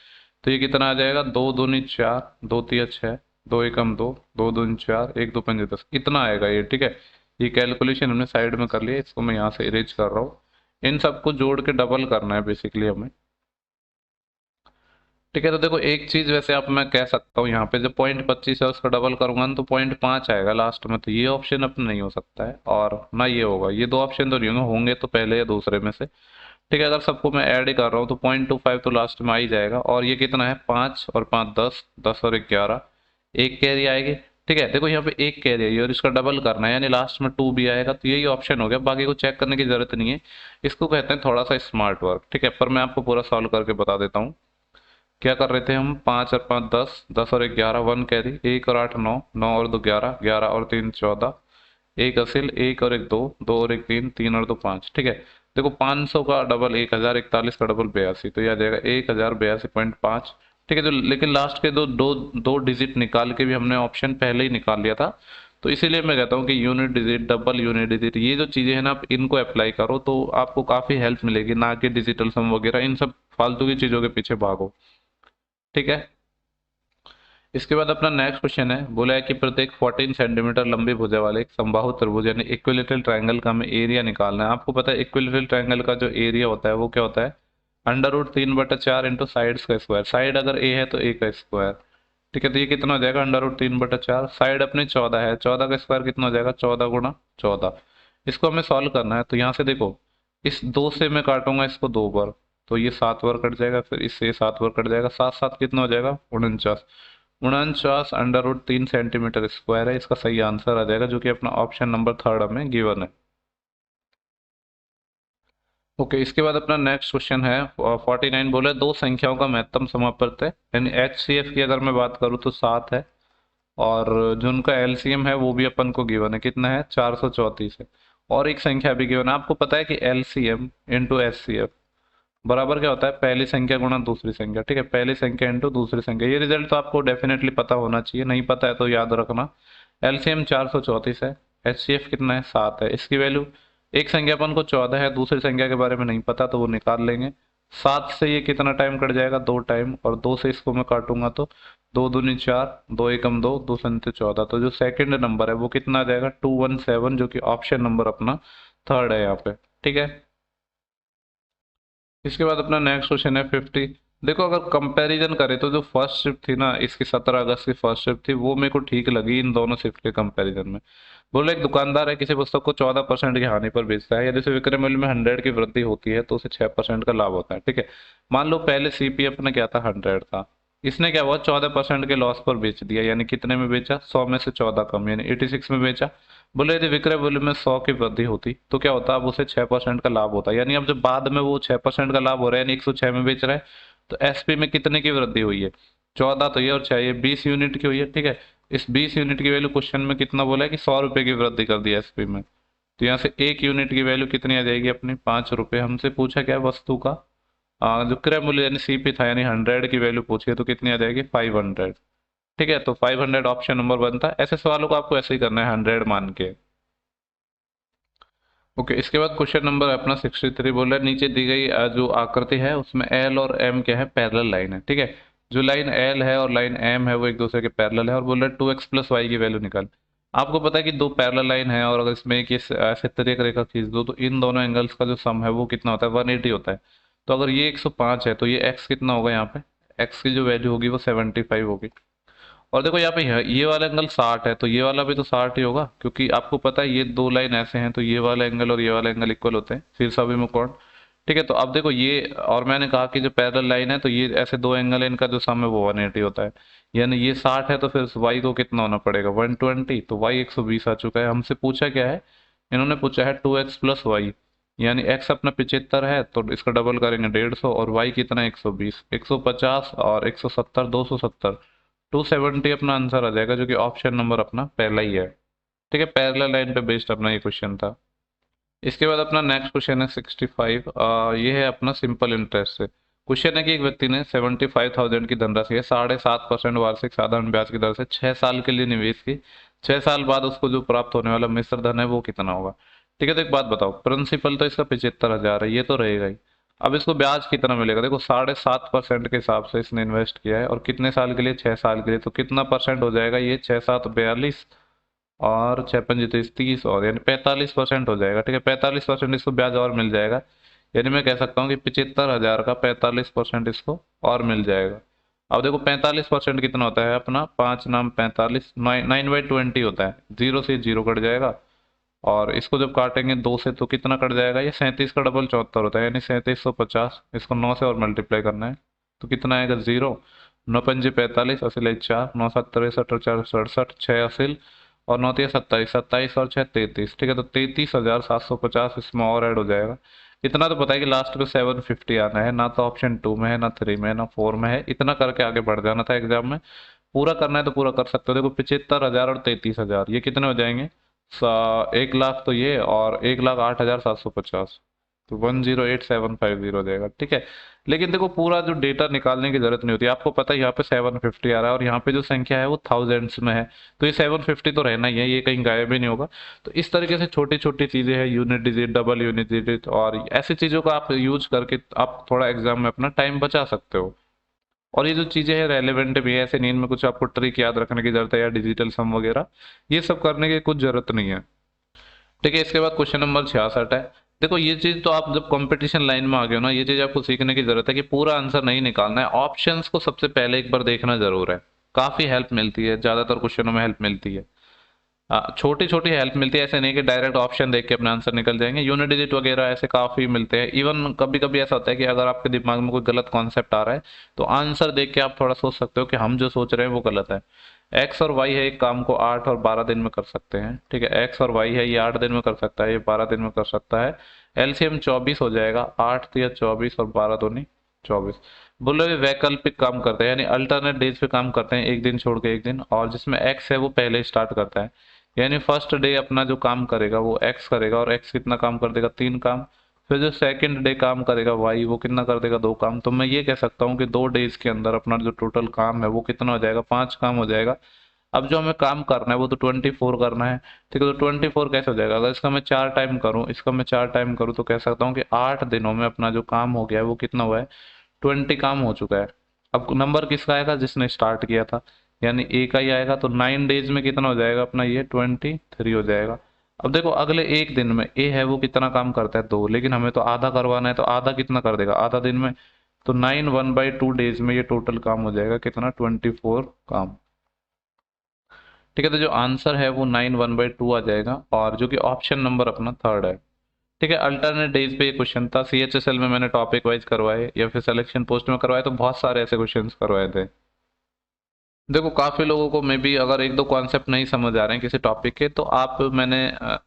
तो ये कितना आ जाएगा, 2 दूनी 4, 2 तिया 6, 2 एकम 2, 2 दूनी 4, 1 2 पंजे 10, इतना आएगा ये। ठीक है, ये कैलकुलेशन हमने साइड में कर लिया, इसको मैं यहाँ से इरेज कर रहा हूँ। इन सबको जोड़ के डबल करना है बेसिकली हमें। ठीक है, तो देखो एक चीज वैसे आप मैं कह सकता हूँ, यहाँ पे जो पॉइंट 25 है उसका डबल करूंगा ना तो पॉइंट 5 आएगा लास्ट में, तो ये ऑप्शन अपना नहीं हो सकता है, और ना ये होगा। ये दो ऑप्शन तो नहीं होंगे, होंगे तो पहले या दूसरे में से। ठीक है, अगर सबको मैं ऐड ही कर रहा हूँ तो 0.25 तो लास्ट में आ ही जाएगा। और ये कितना है, 5 और 5 10, 10 और 11, एक कैरी आएगी। ठीक है, देखो यहाँ पे एक कैरी आई और इसका डबल करना है, यानी लास्ट में 2 भी आएगा। तो यही ऑप्शन हो गया, बाकी को चेक करने की जरूरत नहीं है। इसको कहते हैं थोड़ा सा स्मार्ट वर्क। ठीक है, पर मैं आपको पूरा सॉल्व करके बता देता हूँ। क्या कर रहे थे हम, 5 और 5 10, 10 और 1 11, 1 कैरी, 1 और 8 9, 9 और 2 11, 11 और 3 14, एक असिल, 1 और 1 2, 2 और 1 3, 3 और 2 5। ठीक है, देखो 500 का डबल 1041 का डबल 82, तो यह आ जाएगा 1082.5। ठीक है, तो लेकिन लास्ट के दो दो दो डिजिट निकाल के भी हमने ऑप्शन पहले ही निकाल लिया था। तो इसीलिए मैं कहता हूँ कि unit digit, double unit digit, ये जो चीज़ें हैं ना, आप इनको अप्लाई करो तो आपको काफ़ी हेल्प मिलेगी, ना कि डिजिटल सम वगैरह इन सब फालतू की चीज़ों के पीछे भागो। ठीक है, इसके बाद अपना नेक्स्ट क्वेश्चन है, बोला है कि प्रत्येक 14 सेंटीमीटर लंबी भुजा वाले एक समबाहु त्रिभुज यानी इक्विलेटरल ट्रायंगल का हमें एरिया निकालना है। आपको पता है इक्विलेटरल ट्रायंगल का जो एरिया होता है वो क्या होता है, √3/4 इंटू साइड्स का स्क्वायर। साइड अगर ए है तो ए का स्क्वायर। ठीक है, तो ये कितना हो जाएगा, √3/4, साइड अपने 14 है, 14 का स्क्वायर कितना हो जाएगा, 14 गुणा 14। इसको हमें सॉल्व करना है, तो यहाँ से देखो इस 2 से मैं काटूंगा इसको 2 बार, तो ये 7 बार कट जाएगा, फिर इससे 7 बार कट जाएगा, 7 7 कितना हो जाएगा, 49। 49 √3 सेंटीमीटर स्क्वायर है, इसका सही आंसर आ जाएगा, जो कि अपना ऑप्शन नंबर 3 हमें गिवन है। ओके, इसके बाद अपना नेक्स्ट क्वेश्चन है 49। बोले दो संख्याओं का महत्तम समापवर्त है, यानी HCF की अगर मैं बात करूँ तो 7 है, और जो उनका LCM है वो भी अपन को गिवन है, कितना है, 434 है। और एक संख्या भी गिवन है, आपको पता है कि LCM इंटू HCF बराबर क्या होता है, पहली संख्या गुणा दूसरी संख्या। ठीक है, पहली संख्या इंटू दूसरी संख्या। ये रिजल्ट तो आपको डेफिनेटली पता होना चाहिए, नहीं पता है तो याद रखना। LCM 434 है, HCF कितना है, 7 है। इसकी वैल्यू, एक संख्या अपन को 14 है, दूसरी संख्या के बारे में नहीं पता तो वो निकाल लेंगे। 7 से ये कितना टाइम कट जाएगा, 2 टाइम, और 2 से इसको मैं काटूंगा तो 2 दूनी 4, 2 एकम 2, 2 संते 14। तो जो सेकंड नंबर है वो कितना आ जाएगा, 217, जो कि ऑप्शन नंबर अपना थर्ड है यहाँ पे। ठीक है, इसके बाद अपना नेक्स्ट क्वेश्चन है 50। देखो अगर कंपैरिजन करें तो जो फर्स्ट शिफ्ट थी ना इसकी, 17 अगस्त की फर्स्ट शिफ्ट थी, वो मेरे को ठीक लगी इन दोनों शिफ्ट के कंपैरिजन में। बोले एक दुकानदार है किसी पुस्तक को 14% की हानि पर बेचता है, यदि उसे विक्रय मूल्य में 100 की वृद्धि होती है तो उसे 6% का लाभ होता है। ठीक है, मान लो पहले सीपी अपना क्या था, 100 था, इसने क्या हुआ 14% के लॉस पर बेच दिया, यानी कितने में बेचा, 100 में से 14 कम, यानी 86 में बेचा। बोले यदि विक्रय मूल्य में 100 की वृद्धि होती तो क्या होता, अब उसे 6% का लाभ होता, यानी अब जब बाद में वो 6% का लाभ हो रहा है, यानी 106 में बेच रहा है, तो एसपी में कितने की वृद्धि हुई है, 14 तो ये और 6 ये 20 यूनिट की हुई है। ठीक है, इस 20 यूनिट की वैल्यू क्वेश्चन में कितना बोला है कि 100 रुपए की वृद्धि कर दी एसपी में, तो यहाँ से 1 यूनिट की वैल्यू कितनी आ जाएगी अपनी, 5 रुपए। हमसे पूछा क्या है, वस्तु का जो क्रय मूल्य यानी सीपी था, यानी 100 की वैल्यू पूछी है, तो कितनी आ जाएगी, 500। ठीक है, तो 500 ऑप्शन नंबर बनता है। ऐसे सवालों को आपको ऐसे ही करना है, 100 मान के। ओके, इसके बाद क्वेश्चन नंबर अपना 63 बोल रहा है, नीचे दी गई जो आकृति है उसमें एल और एम क्या है, पैरेलल लाइन है। ठीक है, जो लाइन एल है और लाइन एम है वो एक दूसरे के पैरेलल है, और बोल रहा है 2x प्लस वाई की वैल्यू निकाल। आपको पता है कि दो पैरेलल लाइन है, और अगर इसमें एक ऐसे तिरक रेखा खींच दो तो इन दोनों एंगल्स का जो सम है वो कितना होता है, 180 होता है। तो अगर ये 105 है तो ये x कितना होगा, यहाँ पे x की जो वैल्यू होगी वो 75 होगी। और देखो यहाँ पे ये वाला एंगल 60 है, तो ये वाला भी तो 60 ही होगा, क्योंकि आपको पता है ये दो लाइन ऐसे हैं तो ये वाला एंगल और ये वाला एंगल इक्वल होते हैं शीर्षाभिमुख। ठीक है, तो अब देखो ये, और मैंने कहा कि जो पैरेलल लाइन है तो ये ऐसे दो एंगल है, इनका जो सम है वो 180 होता है, यानी ये 60 है तो फिर y को कितना होना पड़ेगा, 120। तो y 120 आ चुका है। हमसे पूछा क्या है, इन्होंने पूछा है 2x प्लस वाई, यानी x अपना 75 है तो इसका डबल करेंगे 150, और y कितना है 120, 150 और 170, 270, 270 अपना आंसर आ जाएगा, जो कि ऑप्शन नंबर अपना पहला ही है। ठीक है, पैरेलल लाइन पे बेस्ड अपना ये क्वेश्चन था। इसके बाद अपना नेक्स्ट क्वेश्चन है 65। ये है अपना सिंपल इंटरेस्ट से क्वेश्चन है कि एक व्यक्ति ने 75,000 की धनराशि है 7.5% वार्षिक साधारण ब्याज की दर से 6 साल के लिए निवेश की। 6 साल बाद उसको जो प्राप्त होने वाला मिश्र धन है वो कितना होगा। ठीक है, तो एक बात बताओ, प्रिंसिपल तो इसका 75,000 है, ये तो रहेगा ही। अब इसको ब्याज कितना मिलेगा, देखो 7.5% के हिसाब से इसने इन्वेस्ट किया है, और कितने साल के लिए, 6 साल के लिए, तो कितना परसेंट हो जाएगा ये, 6 7 42, और 6 5 30, और यानी 45% हो जाएगा। ठीक है, 45% इसको ब्याज और मिल जाएगा, यानी मैं कह सकता हूँ कि 75,000 का 45% इसको और मिल जाएगा। अब देखो 45% कितना होता है अपना, 5 9 45, 9/20 होता है, 0 से 0 कट जाएगा, और इसको जब काटेंगे 2 से तो कितना कट जाएगा, ये 37 का डबल 74 होता है, यानी 3750। इसको 9 से और मल्टीप्लाई करना है तो कितना आएगा, 0, 9 5 45, असिल 4, 9 7 63 और 4 67, 6 असिल, और 9 3 27, 27 और 6 33। ठीक है, तो 33,750 इसमें और ऐड हो जाएगा। इतना तो पता है कि लास्ट पे 750 आना है, ना तो ऑप्शन 2 में है, ना 3 में है, ना 4 में है, इतना करके आगे बढ़ जाना था एग्जाम में। पूरा करना है तो पूरा कर सकते हो। देखो 75,000 और 33,000 ये कितने हो जाएंगे, 1 लाख तो ये, और 1,08,750, तो 108,750 हो जाएगा। ठीक है, लेकिन देखो पूरा जो डेटा निकालने की जरूरत नहीं होती, आपको पता है यहाँ पे 750 आ रहा है, और यहाँ पे जो संख्या है वो थाउजेंड्स में है, तो ये 750 तो रहना ही है, ये कहीं गायब ही नहीं होगा। तो इस तरीके से छोटी छोटी चीजें हैं, unit digit, double unit digit, और ऐसी चीजों का आप यूज करके आप थोड़ा एग्जाम में अपना टाइम बचा सकते हो। और ये जो चीजें हैं रेलेवेंट भी है, ऐसे नहीं इनमें कुछ आपको ट्रिक याद रखने की जरूरत है या डिजिटल सम वगैरह, ये सब करने की कुछ जरूरत नहीं है। ठीक है, इसके बाद क्वेश्चन नंबर 66 है। देखो ये चीज तो आप जब कंपटीशन लाइन में आ गए हो ना, ये चीज आपको सीखने की जरूरत है कि पूरा आंसर नहीं निकालना है, ऑप्शंस को सबसे पहले एक बार देखना जरूर है। काफी हेल्प मिलती है, ज्यादातर क्वेश्चनों में हेल्प मिलती है। छोटी छोटी हेल्प मिलती है, ऐसे नहीं कि डायरेक्ट ऑप्शन देख के अपने आंसर निकल जाएंगे। यूनिट डिजिट वगैरह ऐसे काफी मिलते हैं। इवन कभी कभी ऐसा होता है कि अगर आपके दिमाग में कोई गलत कॉन्सेप्ट आ रहा है तो आंसर देख के आप थोड़ा सोच सकते हो कि हम जो सोच रहे हैं वो गलत है। एक्स और वाई है, एक काम को 8 और 12 दिन में कर सकते हैं। ठीक है, एक्स और वाई है, ये 8 दिन में कर सकता है, ये 12 दिन में कर सकता है। एलसीएम 24 हो जाएगा, 8 या 24 और 12 दूनी 24। बोलो ये वैकल्पिक काम करते हैं, यानी अल्टरनेट डेज पे काम करते हैं, एक दिन छोड़ के एक दिन, और जिसमें एक्स है वो पहले स्टार्ट करता है, यानी फर्स्ट डे अपना जो काम करेगा वो एक्स करेगा, और एक्स कितना काम कर देगा, 3 काम। फिर जो सेकंड डे काम करेगा वाई, वो कितना कर देगा, 2 काम। तो मैं ये कह सकता हूँ कि 2 डेज के अंदर अपना जो टोटल काम है वो कितना हो जाएगा, 5 काम हो जाएगा। अब जो हमें काम करना है वो तो 24 करना है, ठीक है। तो 24 कैसे हो जाएगा, अगर इसका मैं 4 टाइम करूँ, इसका मैं 4 टाइम करूँ, तो कह सकता हूँ कि 8 दिनों में अपना जो काम हो गया है वो कितना हुआ है, 20 काम हो चुका है। अब नंबर किसका आएगा, जिसने स्टार्ट किया था, यानी ए का ही आएगा। तो 9 डेज में कितना हो जाएगा अपना, ये 23 हो जाएगा। अब देखो अगले एक दिन में ए है वो कितना काम करता है, 2, लेकिन हमें तो आधा करवाना है, तो आधा कितना कर देगा, आधा दिन में। तो 9 1/2 डेज में ये टोटल काम हो जाएगा कितना, 24 काम। ठीक है, तो जो आंसर है वो 9 1/2 आ जाएगा, और जो कि ऑप्शन नंबर अपना थर्ड है। ठीक है, अल्टरनेट डेज पे ये क्वेश्चन था, सीएचएसएल में मैंने टॉपिक वाइज करवाए या फिर सिलेक्शन पोस्ट में करवाए, तो बहुत सारे ऐसे क्वेश्चंस करवाए थे। देखो काफी लोगों को मे बी अगर एक दो कॉन्सेप्ट नहीं समझ आ रहे हैं किसी टॉपिक के, तो आप मैंने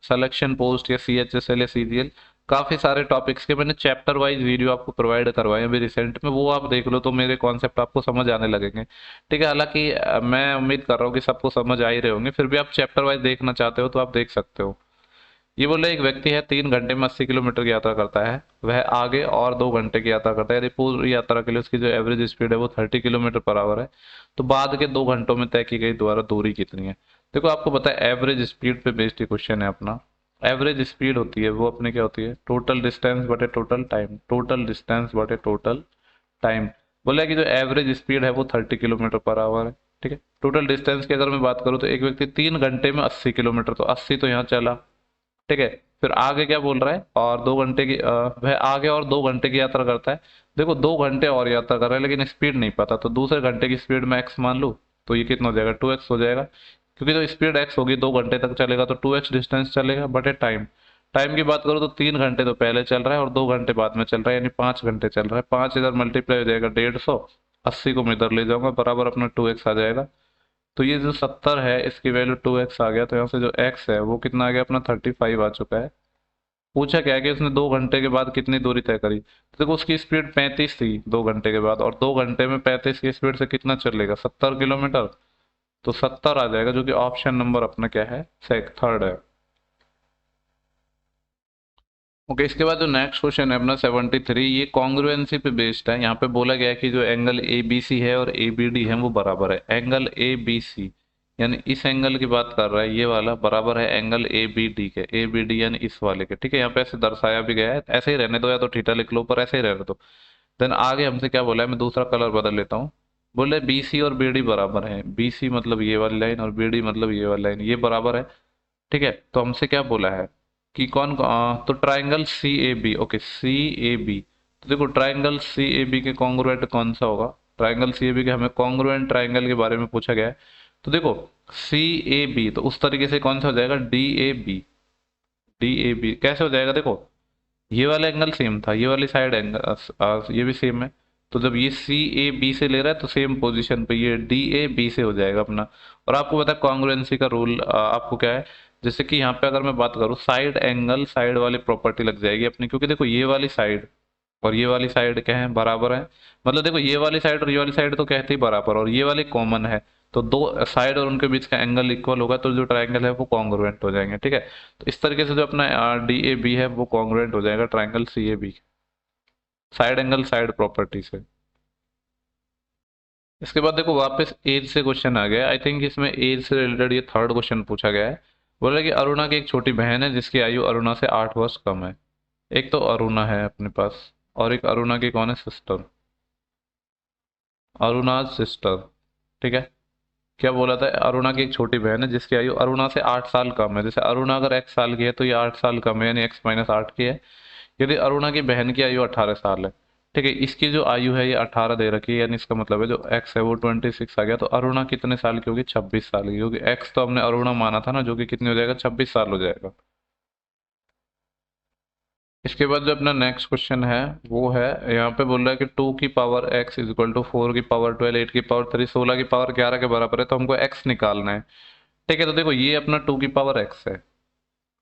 सिलेक्शन पोस्ट या सीएचएसएल या सीजीएल काफी सारे टॉपिक्स के मैंने चैप्टर वाइज वीडियो आपको प्रोवाइड करवाए हैं अभी रिसेंट में, वो आप देख लो तो मेरे कॉन्सेप्ट आपको समझ आने लगेंगे। ठीक है, हालांकि मैं उम्मीद कर रहा हूँ कि सबको समझ आ ही रहे होंगे, फिर भी आप चैप्टर वाइज देखना चाहते हो तो आप देख सकते हो। ये बोले एक व्यक्ति है 3 घंटे में 80 किलोमीटर की यात्रा करता है, वह आगे और 2 घंटे की यात्रा करता है, यदि पूरी यात्रा के लिए उसकी जो एवरेज स्पीड है वो 30 किलोमीटर पर आवर है, तो बाद के 2 घंटों में तय की गई द्वारा दूरी कितनी है। देखो आपको पता है एवरेज स्पीड पे बेस्ड क्वेश्चन है अपना। एवरेज स्पीड होती है वो अपने क्या होती है, टोटल डिस्टेंस बटे टोटल टाइम, टोटल डिस्टेंस बटे टोटल टाइम। बोला कि जो एवरेज स्पीड है वो 30 किलोमीटर पर आवर है। ठीक है, टोटल डिस्टेंस की अगर मैं बात करूँ तो एक व्यक्ति 3 घंटे में 80 किलोमीटर, तो 80 तो यहाँ चला। ठीक है, फिर आगे क्या बोल रहा है, और 2 घंटे की वह आगे और 2 घंटे की यात्रा करता है। देखो 2 घंटे और यात्रा कर रहा है लेकिन स्पीड नहीं पता, तो दूसरे घंटे की स्पीड में एक्स मान लूँ, तो ये कितना हो जाएगा, 2x हो जाएगा, क्योंकि जो स्पीड एक्स होगी 2 घंटे तक चलेगा तो 2x डिस्टेंस चलेगा बटे टाइम। टाइम की बात करो तो 3 घंटे तो पहले चल रहा है और 2 घंटे बाद में चल रहा है, यानी 5 घंटे चल रहा है। 5 इधर मल्टीप्लाई हो जाएगा 150, 80 को मैं इधर ले जाऊंगा, बराबर अपना 2x आ जाएगा। तो ये जो 70 है इसकी वैल्यू 2x आ गया, तो यहाँ से जो x है वो कितना आ गया अपना 35 आ चुका है। पूछा क्या है कि उसने 2 घंटे के बाद कितनी दूरी तय करी, तो देखो उसकी स्पीड 35 थी 2 घंटे के बाद, और 2 घंटे में 35 की स्पीड से कितना चलेगा, 70 किलोमीटर। तो 70 आ जाएगा, जो कि ऑप्शन नंबर अपना क्या है, थर्ड है। ओके, इसके बाद जो नेक्स्ट क्वेश्चन है अपना 73, ये कॉन्ग्रुएंसी पे बेस्ड है। यहाँ पे बोला गया है कि जो एंगल ए बी सी है और ए बी डी है वो बराबर है। एंगल ए बी सी यानी इस एंगल की बात कर रहा है, ये वाला बराबर है एंगल ए बी डी के, ए बी डी यानी इस वाले के। ठीक है, यहाँ पे ऐसे दर्शाया भी गया है, ऐसे ही रहने दो, या तो थीटा लिख लो पर ऐसे ही रहने दो। देन आगे हमसे क्या बोला है, मैं दूसरा कलर बदल लेता हूँ। बोले बी सी और बी डी बराबर है, बी सी मतलब ये वाली लाइन और बी डी मतलब ये वाली लाइन, ये बराबर है। ठीक है, तो हमसे क्या बोला है कि तो triangle C A B, okay C A B. तो देखो ट्राइंगल सी ए बी के कॉन्ग्रुएंट कौन सा होगा, ट्राइंगल सी ए बी के हमें कॉन्ग्रुएंट ट्राइंगल के बारे में पूछा गया है। तो देखो सी ए बी, तो उस तरीके से कौन सा हो जाएगा, D A B. D A B कैसे हो जाएगा, देखो ये वाला एंगल सेम था, ये वाली साइड एंगल ये भी सेम है, तो जब ये सी ए बी से ले रहा है तो सेम पोजीशन पे ये डी ए बी से हो जाएगा अपना। और आपको पता है कॉन्ग्रुएंसी का रूल आपको क्या है, जैसे कि यहाँ पे अगर मैं बात करूँ साइड एंगल, साइड वाली प्रॉपर्टी लग जाएगी अपनी, क्योंकि देखो ये वाली साइड और ये वाली साइड क्या है, बराबर है। मतलब देखो ये वाली साइड और ये वाली साइड तो कहते ही बराबर, और ये वाली कॉमन है, तो दो साइड और उनके बीच का एंगल इक्वल होगा, तो जो ट्राइंगल है वो कॉन्ग्रुएंट हो जाएंगे। ठीक है, तो इस तरीके से जो अपना डी ए बी है वो कॉन्ग्रुएंट हो जाएगा triangle C A B, side angle side property से। इसके बाद देखो वापस एज से क्वेश्चन आ गया, आई थिंक इसमें एज से रिलेटेड ये थर्ड क्वेश्चन पूछा गया है। बोला कि अरुणा की एक छोटी बहन है जिसकी आयु अरुणा से 8 वर्ष कम है। एक तो अरुणा है अपने पास, और एक अरुणा की कौन है, सिस्टर, अरुणाज सिस्टर। ठीक है, क्या बोला था, अरुणा की एक छोटी बहन है जिसकी आयु अरुणा से 8 साल कम है। जैसे अरुणा अगर x साल की है तो ये 8 साल कम है, यानी x-8 की है। यदि अरुणा की बहन की आयु 18 साल है, ठीक है, इसकी जो आयु है ये 18 दे रखी है, यानी इसका मतलब है जो x है वो 26 आ गया, तो अरुणा कितने साल की होगी, 26 साल की, क्योंकि x तो हमने अरुणा माना था ना, जो कि कितनी हो जाएगा, 26 साल हो जाएगा। इसके बाद जो अपना नेक्स्ट क्वेश्चन है वो है, यहाँ पे बोल रहा है कि 2 की power x is equal to 4 की पावर 12, 8 की पावर 3, 16 की पावर 11 के बराबर है, तो हमको x निकालना है। ठीक है, तो देखो ये अपना 2 की पावर x है,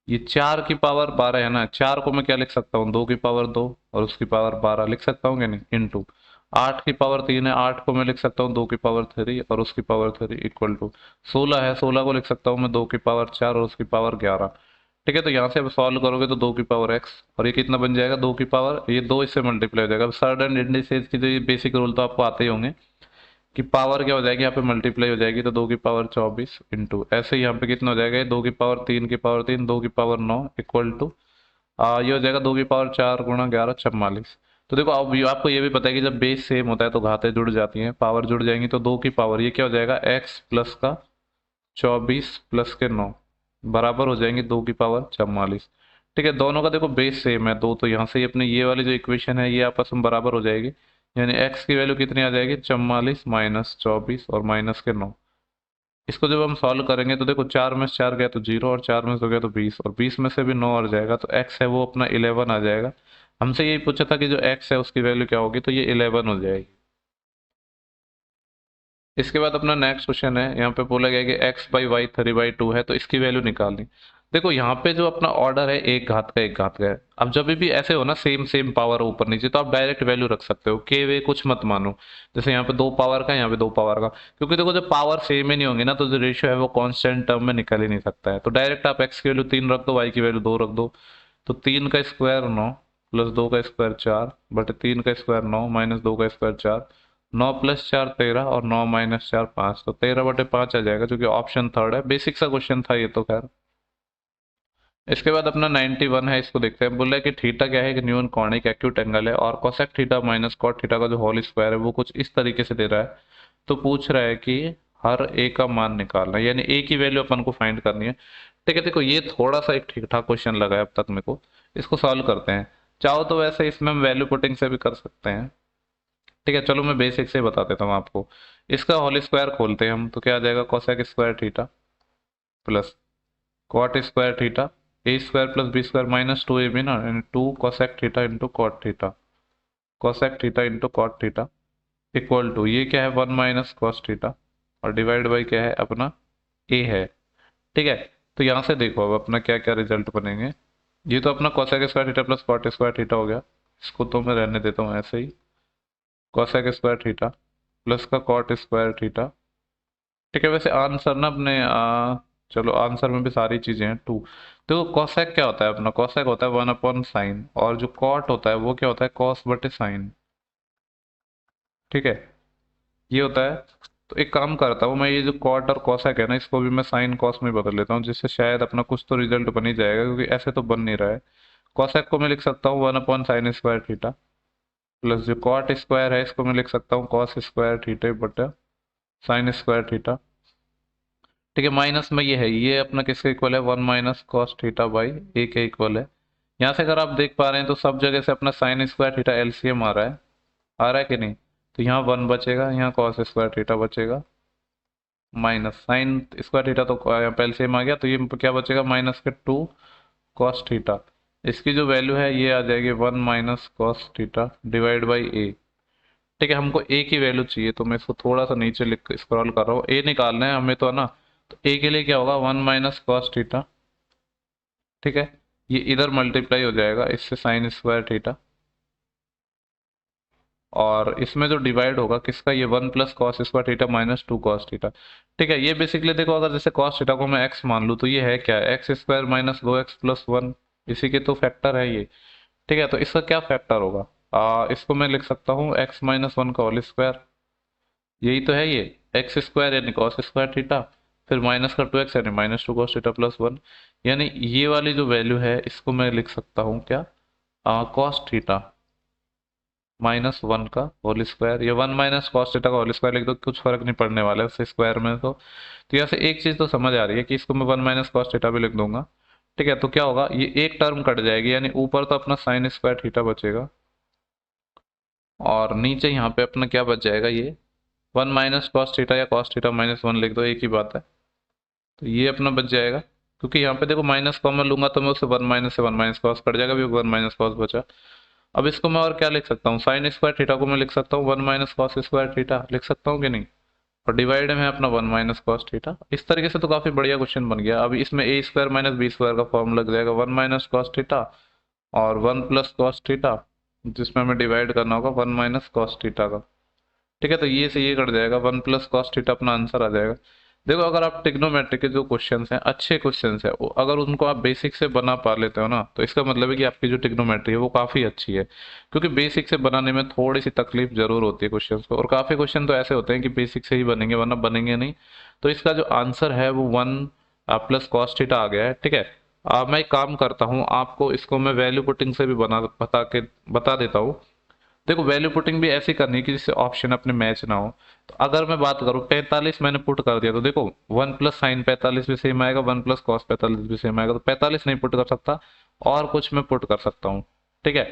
ये 4 की पावर 12 है ना, 4 को मैं क्या लिख सकता हूँ, 2 की पावर 2 और उसकी पावर 12 लिख सकता हूँ क्या, नहीं, इंटू 8 की पावर 3 है, 8 को मैं लिख सकता हूँ 2 की पावर 3 और उसकी पावर 3 इक्वल टू 16 है, 16 को लिख सकता हूँ मैं 2 की पावर 4 और उसकी पावर 11। ठीक है, तो यहाँ से अब सॉल्व करोगे तो 2 की पावर x, और ये कितना बन जाएगा, 2 की पावर, ये 2 इससे मल्टीप्लाई हो जाएगा। अब सर्ड एंड इंडिसेज की जो ये बेसिक रूल तो आपको आते ही होंगे, कि पावर क्या हो जाएगी यहाँ पे मल्टीप्लाई हो जाएगी, तो 2 की पावर 24 इंटू ऐसे यहाँ पे कितना हो जाएगा, 2 की पावर 3 2 की पावर 9 इक्वल टू ये हो जाएगा 2 की पावर 4 गुणा 11 44। तो देखो अब आपको ये भी पता है कि जब बेस सेम होता है तो घातें जुड़ जाती हैं, पावर जुड़ जाएंगी, तो 2 की पावर ये क्या हो जाएगा x प्लस का 24 प्लस के 9 बराबर हो जाएंगे 2 की पावर 44। ठीक है, दोनों का देखो बेस सेम है दो, तो यहाँ से अपने ये वाली जो इक्वेशन है ये आपस में बराबर हो जाएगी, यानी x की वैल्यू कितनी आ जाएगी 44 माइनस 24 और माइनस के 9। इसको जब हम सॉल्व करेंगे तो देखो 4 में से 4 गया तो 0 और 4 में से 2 गया तो 20 और 20 में से भी 9 और जाएगा तो x है वो अपना 11 आ जाएगा। हमसे यही पूछा था कि जो x है उसकी वैल्यू क्या होगी, तो ये 11 हो जाएगी। इसके बाद अपना नेक्स्ट क्वेश्चन है, यहाँ पे बोला गया कि x/y 3/2 है, तो इसकी वैल्यू निकालनी। देखो यहाँ पे जो अपना ऑर्डर है एक घात का एक घात का है, अब जब भी ऐसे हो ना सेम सेम पावर ऊपर नीचे, तो आप डायरेक्ट वैल्यू रख सकते हो, के वे कुछ मत मानो। जैसे यहाँ पे 2 पावर का, यहाँ पे 2 पावर का, क्योंकि देखो जब पावर सेम ही नहीं होंगे ना तो जो रेशियो है वो कांस्टेंट टर्म में निकल ही नहीं सकता है। तो डायरेक्ट आप x की वैल्यू 3 रख दो, y की वैल्यू 2 रख दो, तो 3 का स्क्वायर 9 प्लस 2 का स्क्वायर 4 बटे 3 का स्क्वायर 9 माइनस 2 का स्क्वायर 4, 9 + 4 13 और 9 - 4 5, तो 13/5 आ जाएगा, जो कि ऑप्शन थर्ड है। बेसिक सा क्वेश्चन था ये तो खैर। इसके बाद अपना 91 है, इसको देखते हैं। बोल रहा है कि थीटा क्या है, एक न्यून कॉनिक एक्यूट एंगल है और cosec theta minus cot theta का जो होल स्क्वायर है वो कुछ इस तरीके से दे रहा है। तो पूछ रहा है कि हर ए का मान निकालना है, यानी ए की वैल्यू अपन को फाइंड करनी है। ठीक है, देखो ये थोड़ा सा एक ठीक ठाक क्वेश्चन लगा है अब तक मेरे को। इसको सॉल्व करते हैं। चाहो तो वैसे इसमें हम वैल्यू पुटिंग से भी कर सकते हैं। ठीक है, चलो मैं बेसिक से बता देता हूँ आपको। इसका होल स्क्वायर खोलते हैं हम, तो क्या आ जाएगा cosec square theta plus cot square theta A square plus B square minus 2ab ना, यानी 2 cosec theta into cot theta, cosec theta into cot theta equal to ये क्या है 1 - cos थीटा और डिवाइड बाई क्या है अपना ए है। ठीक है, तो यहाँ से देखो अब अपना क्या क्या रिजल्ट बनेंगे। ये तो अपना cosec square theta plus cot square theta हो गया, इसको तो मैं रहने देता हूँ ऐसे ही। कोसेक स्क्वायर थीटा प्लस का कॉट स्क्वायर थीटा। ठीक है, वैसे आंसर ना अपने चलो आंसर में भी सारी चीजें हैं 2। तो कोसेक क्या होता है अपना, कोसेक होता है 1/sin, और जो कॉट होता है वो क्या होता है कॉस बटे साइन। ठीक है, ये होता है। तो एक काम करता हूँ मैं, ये जो कॉट और कोसेक है ना इसको भी मैं साइन कॉस में बदल लेता हूँ, जिससे शायद अपना कुछ तो रिजल्ट बन ही जाएगा, क्योंकि ऐसे तो बन नहीं रहा है। कोसेक को मैं लिख सकता हूँ 1/sin² थीटा प्लस जो कॉट स्क्वायर है इसको मैं लिख सकता हूँ कॉस स्क्वायर थीटा बटे साइन स्क्वायर थीटा। ठीक है, माइनस में ये है, ये अपना किसके इक्वल है 1 - cos थीटा बाई ए के इक्वल है। यहाँ से अगर आप देख पा रहे हैं तो सब जगह से अपना साइन स्क्वायर थीटा एलसीएम आ रहा है कि नहीं। तो यहाँ 1 बचेगा, यहाँ कॉस स्क्वायर थीटा बचेगा, माइनस साइन स्क्वायर थीटा तो यहाँ पे एलसीएम आ गया, तो ये क्या बचेगा माइनस के 2 cos थीटा। इसकी जो वैल्यू है ये आ जाएगी 1 - cos थीटा डिवाइड बाई ए। ठीक है, हमको ए की वैल्यू चाहिए, तो मैं इसको थोड़ा सा नीचे लिख स्क्रॉल कर रहा हूँ, ए निकालना है हमें तो, है ना। तो ए के लिए क्या होगा 1 - cos थीटा। ठीक है, ये इधर मल्टीप्लाई हो जाएगा इससे साइन स्क्वायर थीटा, और इसमें जो डिवाइड होगा किसका, ये 1 + cos² theta minus 2 cos theta. ठीक है, ये बेसिकली देखो अगर जैसे cos थीटा को मैं x मान लूँ तो ये है क्या, x² माइनस 2x+1, इसी के तो फैक्टर है ये। ठीक है, तो इसका क्या फैक्टर होगा, इसको मैं लिख सकता हूँ x - 1 का होल स्क्वायर, यही तो है ये x² यानी cos² थीटा, फिर माइनस का 2x यानी -2 cos थीटा+1, यानी ये वाली जो वैल्यू है इसको मैं लिख सकता हूँ क्या, cos थीटा -1 का होल स्क्वायर, ये 1 - cos थीटा का होल स्क्वायर लिख दो, कुछ फर्क नहीं पड़ने वाला है उससे स्क्वायर में। तो यहाँ से एक चीज तो समझ आ रही है कि इसको मैं 1 - cos थीटा भी लिख दूंगा। ठीक है, तो क्या होगा ये एक टर्म कट जाएगी, यानी ऊपर तो अपना साइन स्क्वायर थीटा बचेगा और नीचे यहाँ पे अपना क्या बच जाएगा, ये 1 - cos थीटा या cos थीटा -1 लिख दो, एक ही बात है। तो ये अपना बच जाएगा, क्योंकि यहाँ पे देखो माइनस कॉमन लूंगा तो मैं उससे 1 - से 1 - cos कट जाएगा, भी 1 - cos बचा। अब इसको मैं और क्या लिख सकता हूँ, साइन स्क्वायर थीटा को मैं लिख सकता हूँ 1 - cos² थीटा लिख सकता हूँ कि नहीं, और डिवाइड में अपना 1 - cos थीटा। इस तरीके से तो काफी बढ़िया क्वेश्चन बन गया। अभी इसमें a² माइनस b² का फॉर्म लग जाएगा 1 - cos थीटा और 1 + cos थीटा, जिसमें हमें डिवाइड करना होगा 1 - cos थीटा का। ठीक है, तो ये से ये कट जाएगा, 1 + cos थीटा अपना आंसर आ जाएगा। देखो अगर आप ट्रिग्नोमेट्री के जो क्वेश्चंस हैं अच्छे क्वेश्चंस हैं, अगर उनको आप बेसिक से बना पा लेते हो ना, तो इसका मतलब है कि आपकी जो ट्रिग्नोमेट्री है वो काफ़ी अच्छी है। क्योंकि बेसिक से बनाने में थोड़ी सी तकलीफ जरूर होती है क्वेश्चंस को, और काफ़ी क्वेश्चन तो ऐसे होते हैं कि बेसिक से ही बनेंगे वरना बनेंगे नहीं। तो इसका जो आंसर है वो 1 + cos थीटा आ गया है, ठीक है। मैं एक काम करता हूँ, आपको इसको मैं वैल्यू पुटिंग से भी बता देता हूँ। देखो वैल्यू पुटिंग भी ऐसी करनी है कि जिससे ऑप्शन अपने मैच ना हो। तो अगर मैं बात करूं 45 मैंने पुट कर दिया, तो देखो 1 + sin 45 भी सेम आएगा, 1 + cos 45 भी सेम आएगा, तो 45 नहीं पुट कर सकता, और कुछ मैं पुट कर सकता हूँ, ठीक है।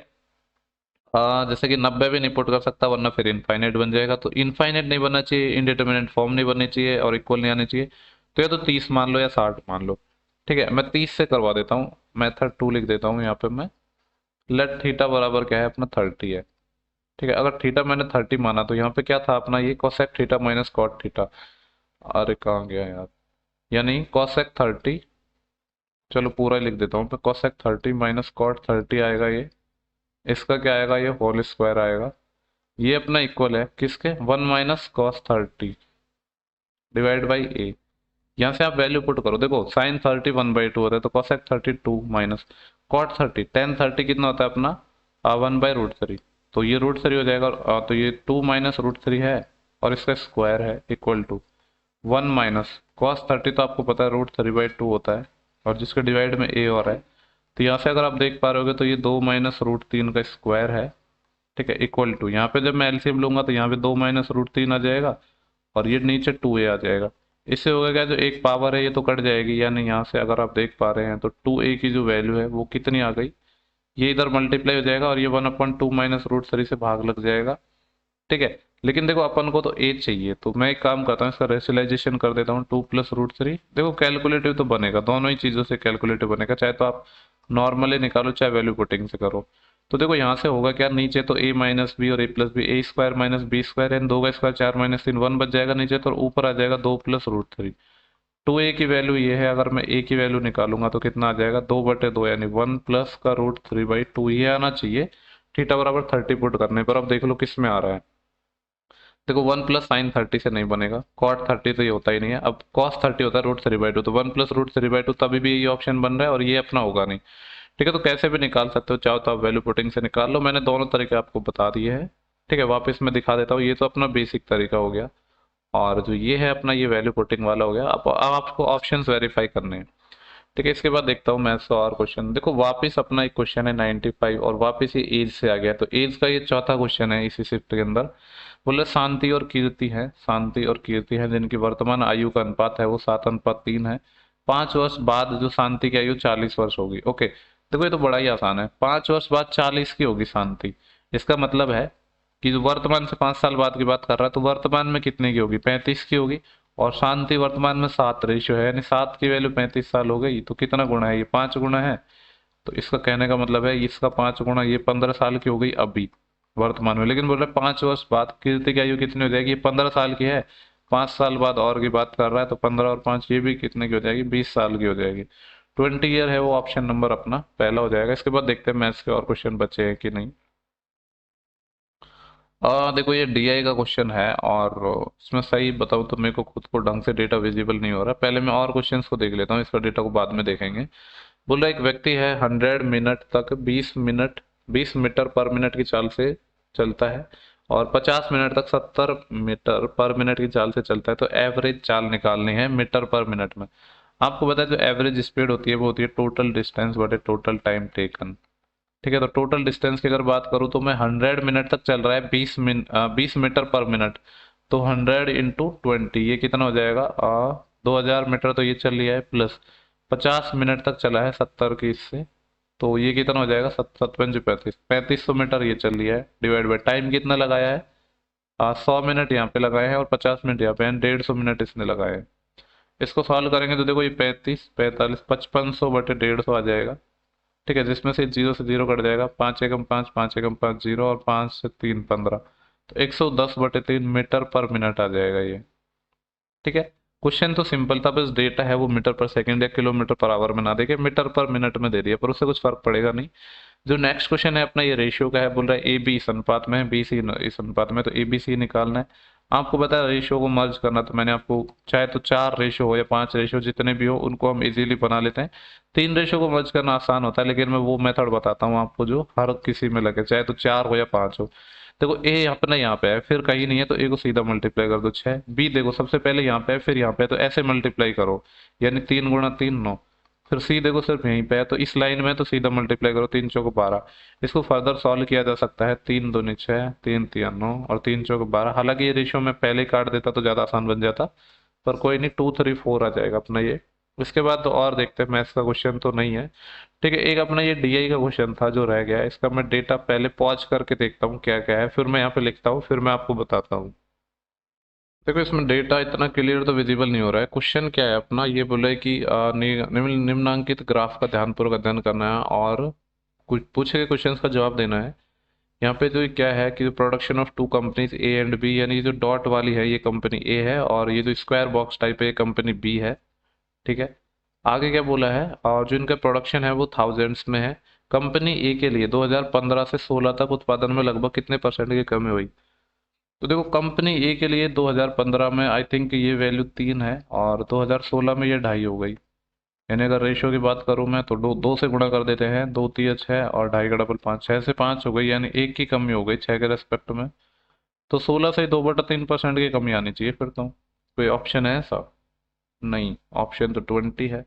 जैसे कि 90 भी नहीं पुट कर सकता वरना फिर इनफाइनाइट बन जाएगा, तो इनफाइनाइट नहीं बनना चाहिए, इनडिटरमिनेट फॉर्म नहीं बननी चाहिए, और इक्वल नहीं आनी चाहिए। तो या तो 30 मान लो या 60 मान लो, ठीक है। मैं 30 से करवा देता हूँ, मेथड 2 लिख देता हूँ यहाँ पे मैं। लेट थीटा बराबर क्या है अपना 30 है, ठीक है। अगर थीटा मैंने 30 माना तो यहाँ पे क्या था अपना, ये cosec theta minus cot theta. अरे कहाँ गया यार, यानी कोसेक 30, चलो पूरा ही लिख देता हूँ, तो कोसेक 30 माइनस कॉट 30 आएगा ये। इसका क्या आएगा, ये होल स्क्वायर आएगा। ये अपना इक्वल है किसके, 1 - cos 30 डिवाइड बाई ए। यहाँ से आप वैल्यू पुट करो, देखो साइन 30 1/2 होता है, तो कोसेक 32 माइनस कॉट 30, टेन 30 कितना होता है अपना 1/√3। तो ये √3 हो जाएगा, तो ये 2 - √3 है, और इसका स्क्वायर है इक्वल टू 1 - cos 30, तो आपको पता है √3/2 होता है, और जिसके डिवाइड में ए और है। तो यहाँ से अगर आप देख पा रहे होगे तो ये 2 - √3 का स्क्वायर है, ठीक है, इक्वल टू, यहाँ पे जब मैं एलसीएम लूंगा तो यहाँ पे 2 - √3 आ जाएगा, और ये नीचे 2a आ जाएगा। इससे होगा क्या, जो एक पावर है ये तो कट जाएगी, यानी यहाँ से अगर आप देख पा रहे हैं तो 2a की जो वैल्यू है वो कितनी आ गई, ये इधर मल्टीप्लाई हो जाएगा, और ये 1/2 - √3 से भाग लग जाएगा, ठीक है। लेकिन देखो अपन को तो एज चाहिए, तो मैं एक काम करता हूँ, इसका रेशनलाइजेशन कर देता हूँ, 2 + √3। देखो कैलकुलेटिव तो बनेगा, दोनों ही चीज़ों से कैलकुलेटिव बनेगा, चाहे तो आप नॉर्मली निकालो चाहे वैल्यू पुटिंग से करो। तो देखो यहाँ से होगा क्या, नीचे तो a - b और a+b, a² - b² एन, 2 का स्क्वायर 4 - 3 1 बच जाएगा नीचे, तो ऊपर आ जाएगा 2 + √3। 2a की वैल्यू ये है, अगर मैं a की वैल्यू निकालूंगा तो कितना आ जाएगा, 2/2, यानी 1 + √3/2 ये आना चाहिए। थीटा बराबर 30 पुट करने पर अब देख लो किस में आ रहा है। देखो 1 + sin 30 से नहीं बनेगा, cot 30 तो ये होता ही नहीं है, अब cos 30 होता है √3/2, तो 1 + √3/2 तभी भी ये ऑप्शन बन रहा है, और ये अपना होगा नहीं, ठीक है। तो कैसे भी निकाल सकते हो, चाहो तो आप वैल्यू पुटिंग से निकाल लो, मैंने दोनों तरीके आपको बता दिए हैं, ठीक है। वापस मैं दिखा देता हूँ, ये तो अपना बेसिक तरीका हो गया, और जो ये है अपना ये वैल्यू पुटिंग वाला हो गया। अब आपको ऑप्शंस वेरीफाई करने हैं, ठीक है। इसके बाद देखता हूँ मैथ्स का और क्वेश्चन। देखो वापस अपना एक क्वेश्चन है 95, और वापस ये एज से आ गया, तो एज का ये चौथा क्वेश्चन है इसी शिफ्ट के अंदर। बोले शांति और कीर्ति है जिनकी वर्तमान आयु का अनुपात है वो 7:3 है। 5 वर्ष बाद जो शांति की आयु 40 वर्ष होगी, ओके। देखो ये तो बड़ा ही आसान है, 5 वर्ष बाद 40 की होगी शांति। इसका मतलब है कि जो वर्तमान से 5 साल बाद की बात कर रहा है, तो वर्तमान में कितने की होगी, 35 की होगी। और शांति वर्तमान में 7 रेशियो है, यानी 7 की वैल्यू 35 साल हो गई, तो कितना गुना है, ये 5 गुना है। तो इसका कहने का मतलब है इसका 5 गुना, ये 15 साल की हो गई अभी वर्तमान में। लेकिन बोल रहे 5 वर्ष बाद कीर्ति की आयु कितनी हो जाएगी, ये 15 साल की है, 5 साल बाद और की बात कर रहा है, तो 15 और 5 ये भी कितने की हो जाएगी, 20 साल की हो जाएगी। 20 ईयर है वो ऑप्शन नंबर अपना पहला हो जाएगा। इसके बाद देखते हैं मैथ्स के और क्वेश्चन बचे हैं कि नहीं। देखो ये डीआई का क्वेश्चन है, और इसमें सही बताऊँ तो मेरे को खुद को ढंग से डेटा विजिबल नहीं हो रहा, पहले मैं और क्वेश्चंस को देख लेता हूँ, इसका डेटा को बाद में देखेंगे। बोल रहा एक व्यक्ति है 100 मिनट तक 20 मीटर पर मिनट की चाल से चलता है, और 50 मिनट तक 70 मीटर पर मिनट की चाल से चलता है, तो एवरेज चाल निकालनी है मीटर पर मिनट में। आपको पता है जो एवरेज स्पीड होती है वो होती है टोटल डिस्टेंस बटे टोटल टाइम टेकन, ठीक है। तो टोटल डिस्टेंस की अगर बात करूँ तो मैं 100 मिनट तक चल रहा है 20 मीटर पर मिनट, तो 100 × 20 ये कितना हो जाएगा, 2000 मीटर तो ये चल लिया है, प्लस 50 मिनट तक चला है 70 की इससे, तो ये कितना हो जाएगा, 35 ये चल लिया है, डिवाइड बाई टाइम कितना लगाया है, 100 मिनट यहाँ पे लगाए हैं, और 50 मिनट यहाँ पे 150 मिनट इसने लगाए हैं। इसको सॉल्व करेंगे तो देखो ये 35 45 5500/150 आ जाएगा, ठीक है। जिसमें से 0 से 0 कट जाएगा, 5 एकम 5, 5 एकम 5 0, और 5 से 3 15, तो 110/3 मीटर पर मिनट आ जाएगा ये, ठीक है। क्वेश्चन तो सिंपल था, बस डेटा है वो मीटर पर सेकंड या किलोमीटर पर आवर में ना देके मीटर पर मिनट में दे दिया, पर उससे कुछ फर्क पड़ेगा नहीं। जो नेक्स्ट क्वेश्चन है अपना ये रेशियो का है, बोल रहा है ए बी इस अनुपात में है, बी सी इस अनुपात में, तो ए बी सी निकालना है। आपको पता है रेशियो को मर्ज करना, तो मैंने आपको चाहे तो 4 रेशियो हो या 5 रेशियो जितने भी हो उनको हम इजीली बना लेते हैं। 3 रेशियो को मर्ज करना आसान होता है, लेकिन मैं वो मेथड बताता हूँ आपको जो हर किसी में लगे, चाहे तो 4 हो या 5 हो। देखो ए अपने यहाँ पे है, फिर कहीं नहीं है तो ए को सीधा मल्टीप्लाई कर दो 6। बी देखो सबसे पहले यहाँ पे है फिर यहाँ पे है, तो ऐसे मल्टीप्लाई करो, यानी 3 × 3 9। फिर सी देखो सिर्फ यहीं पे है, तो इस लाइन में तो सीधा मल्टीप्लाई करो, 3 × 4 = 12। इसको फर्दर सॉल्व किया जा सकता है, 3 × 2 = 6, 3 × 3 = 9 और 3 × 4 = 12। हालांकि ये रेशियो में पहले ही काट देता तो ज़्यादा आसान बन जाता, पर कोई नहीं, 2 3 4 आ जाएगा अपना ये। इसके बाद तो और देखते हैं, मैथ्स का क्वेश्चन तो नहीं है। ठीक है, एक अपना ये डीआई का क्वेश्चन था जो रह गया है, इसका मैं डेटा पहले पॉज करके देखता हूँ क्या क्या है, फिर मैं यहाँ पे लिखता हूँ, फिर मैं आपको बताता हूँ। देखो इसमें डेटा इतना क्लियर तो विजिबल नहीं हो रहा है। क्वेश्चन क्या है अपना, ये बोला है कि निम्नांकित ग्राफ का ध्यानपूर्वक अध्ययन करना है और कुछ पूछे गए क्वेश्चंस का जवाब देना है। यहाँ पे जो क्या है कि production of two companies A and B, यानी ये जो डॉट वाली है ये कंपनी ए है और ये जो स्क्वायर बॉक्स टाइप है ये कंपनी बी है। ठीक है, आगे क्या बोला है, और जो इनका प्रोडक्शन है वो थाउजेंड्स में है। कंपनी ए के लिए 2015 से 16 तक उत्पादन में लगभग कितने परसेंट की कमी हुई। तो देखो कंपनी ए के लिए 2015 में आई थिंक ये वैल्यू 3 है और 2016 में ये 2.5 हो गई। यानी अगर रेशियो की बात करूं मैं तो दो से गुणा कर देते हैं, 2 3 6 और 2.5 का डबल 5, 6 से 5 हो गई, यानी एक की कमी हो गई 6 के रेस्पेक्ट में। तो 16 से 2/3% की कमी आनी चाहिए फिर तो। कोई ऑप्शन है ऐसा? नहीं, ऑप्शन तो 20 है।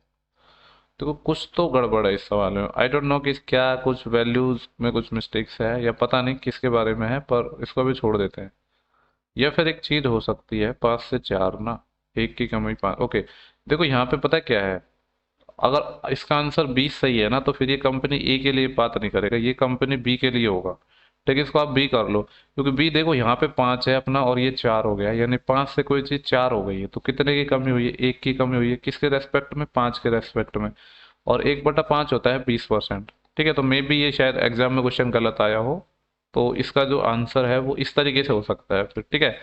देखो कुछ तो गड़बड़ है इस सवाल में, आई डोंट नो कि क्या कुछ वैल्यूज में कुछ मिस्टेक्स है या पता नहीं किसके बारे में है, पर इसको भी छोड़ देते हैं। या फिर एक चीज हो सकती है 5 से 4 ना, एक की कमी 5। ओके, देखो यहाँ पे पता क्या है, अगर इसका आंसर 20 सही है ना तो फिर ये कंपनी ए के लिए बात नहीं करेगा, ये कंपनी बी के लिए होगा। ठीक है, इसको आप बी कर लो, क्योंकि बी देखो यहाँ पे 5 है अपना और ये 4 हो गया, यानी 5 से कोई चीज 4 हो गई है, तो कितने की कमी हुई है, एक की कमी हुई है, किसके रेस्पेक्ट में, 5 के रेस्पेक्ट में। और 1/5 होता है 20%। ठीक है, तो मे बी ये शायद एग्जाम में क्वेश्चन गलत आया हो, तो इसका जो आंसर है वो इस तरीके से हो सकता है फिर। ठीक है,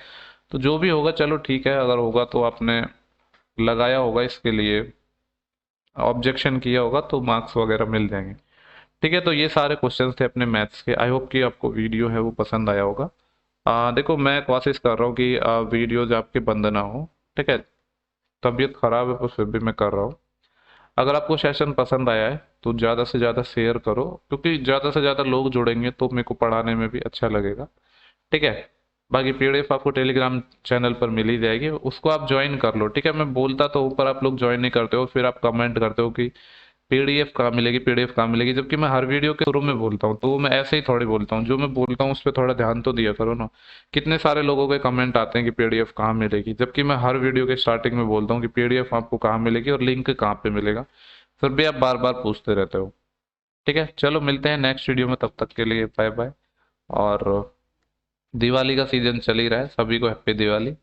तो जो भी होगा चलो ठीक है, अगर होगा तो आपने लगाया होगा इसके लिए, ऑब्जेक्शन किया होगा तो मार्क्स वगैरह मिल जाएंगे। ठीक है, तो ये सारे क्वेश्चंस थे अपने मैथ्स के। आई होप कि आपको वीडियो है वो पसंद आया होगा। देखो मैं कोशिश कर रहा हूँ कि वीडियोज आपके बंद ना हो। ठीक है, तबीयत खराब है पर फिर भी मैं कर रहा हूँ। अगर आपको सेशन पसंद आया है तो ज़्यादा से ज़्यादा शेयर करो, क्योंकि ज़्यादा से ज़्यादा लोग जुड़ेंगे तो मेरे को पढ़ाने में भी अच्छा लगेगा। ठीक है, बाकी पीडीएफ आपको टेलीग्राम चैनल पर मिल ही जाएगी, उसको आप ज्वाइन कर लो। ठीक है, मैं बोलता तो ऊपर आप लोग ज्वाइन नहीं करते हो, फिर आप कमेंट करते हो कि पीडीएफ कहाँ मिलेगी, पीडीएफ कहाँ मिलेगी, जबकि मैं हर वीडियो के शुरू में बोलता हूँ, तो वो मैं ऐसे ही थोड़ी बोलता हूँ, जो मैं बोलता हूँ उस पर थोड़ा ध्यान तो दिया करो ना। कितने सारे लोगों के कमेंट आते हैं कि पीडीएफ कहाँ मिलेगी, जबकि मैं हर वीडियो के स्टार्टिंग में बोलता हूँ कि पीडीएफ आपको कहाँ मिलेगी और लिंक कहाँ पे मिलेगा, फिर भी आप बार बार पूछते रहते हो। ठीक है, चलो मिलते हैं नेक्स्ट वीडियो में, तब तक के लिए बाय बाय। और दिवाली का सीजन चल ही रहा है, सभी को हैप्पी दिवाली।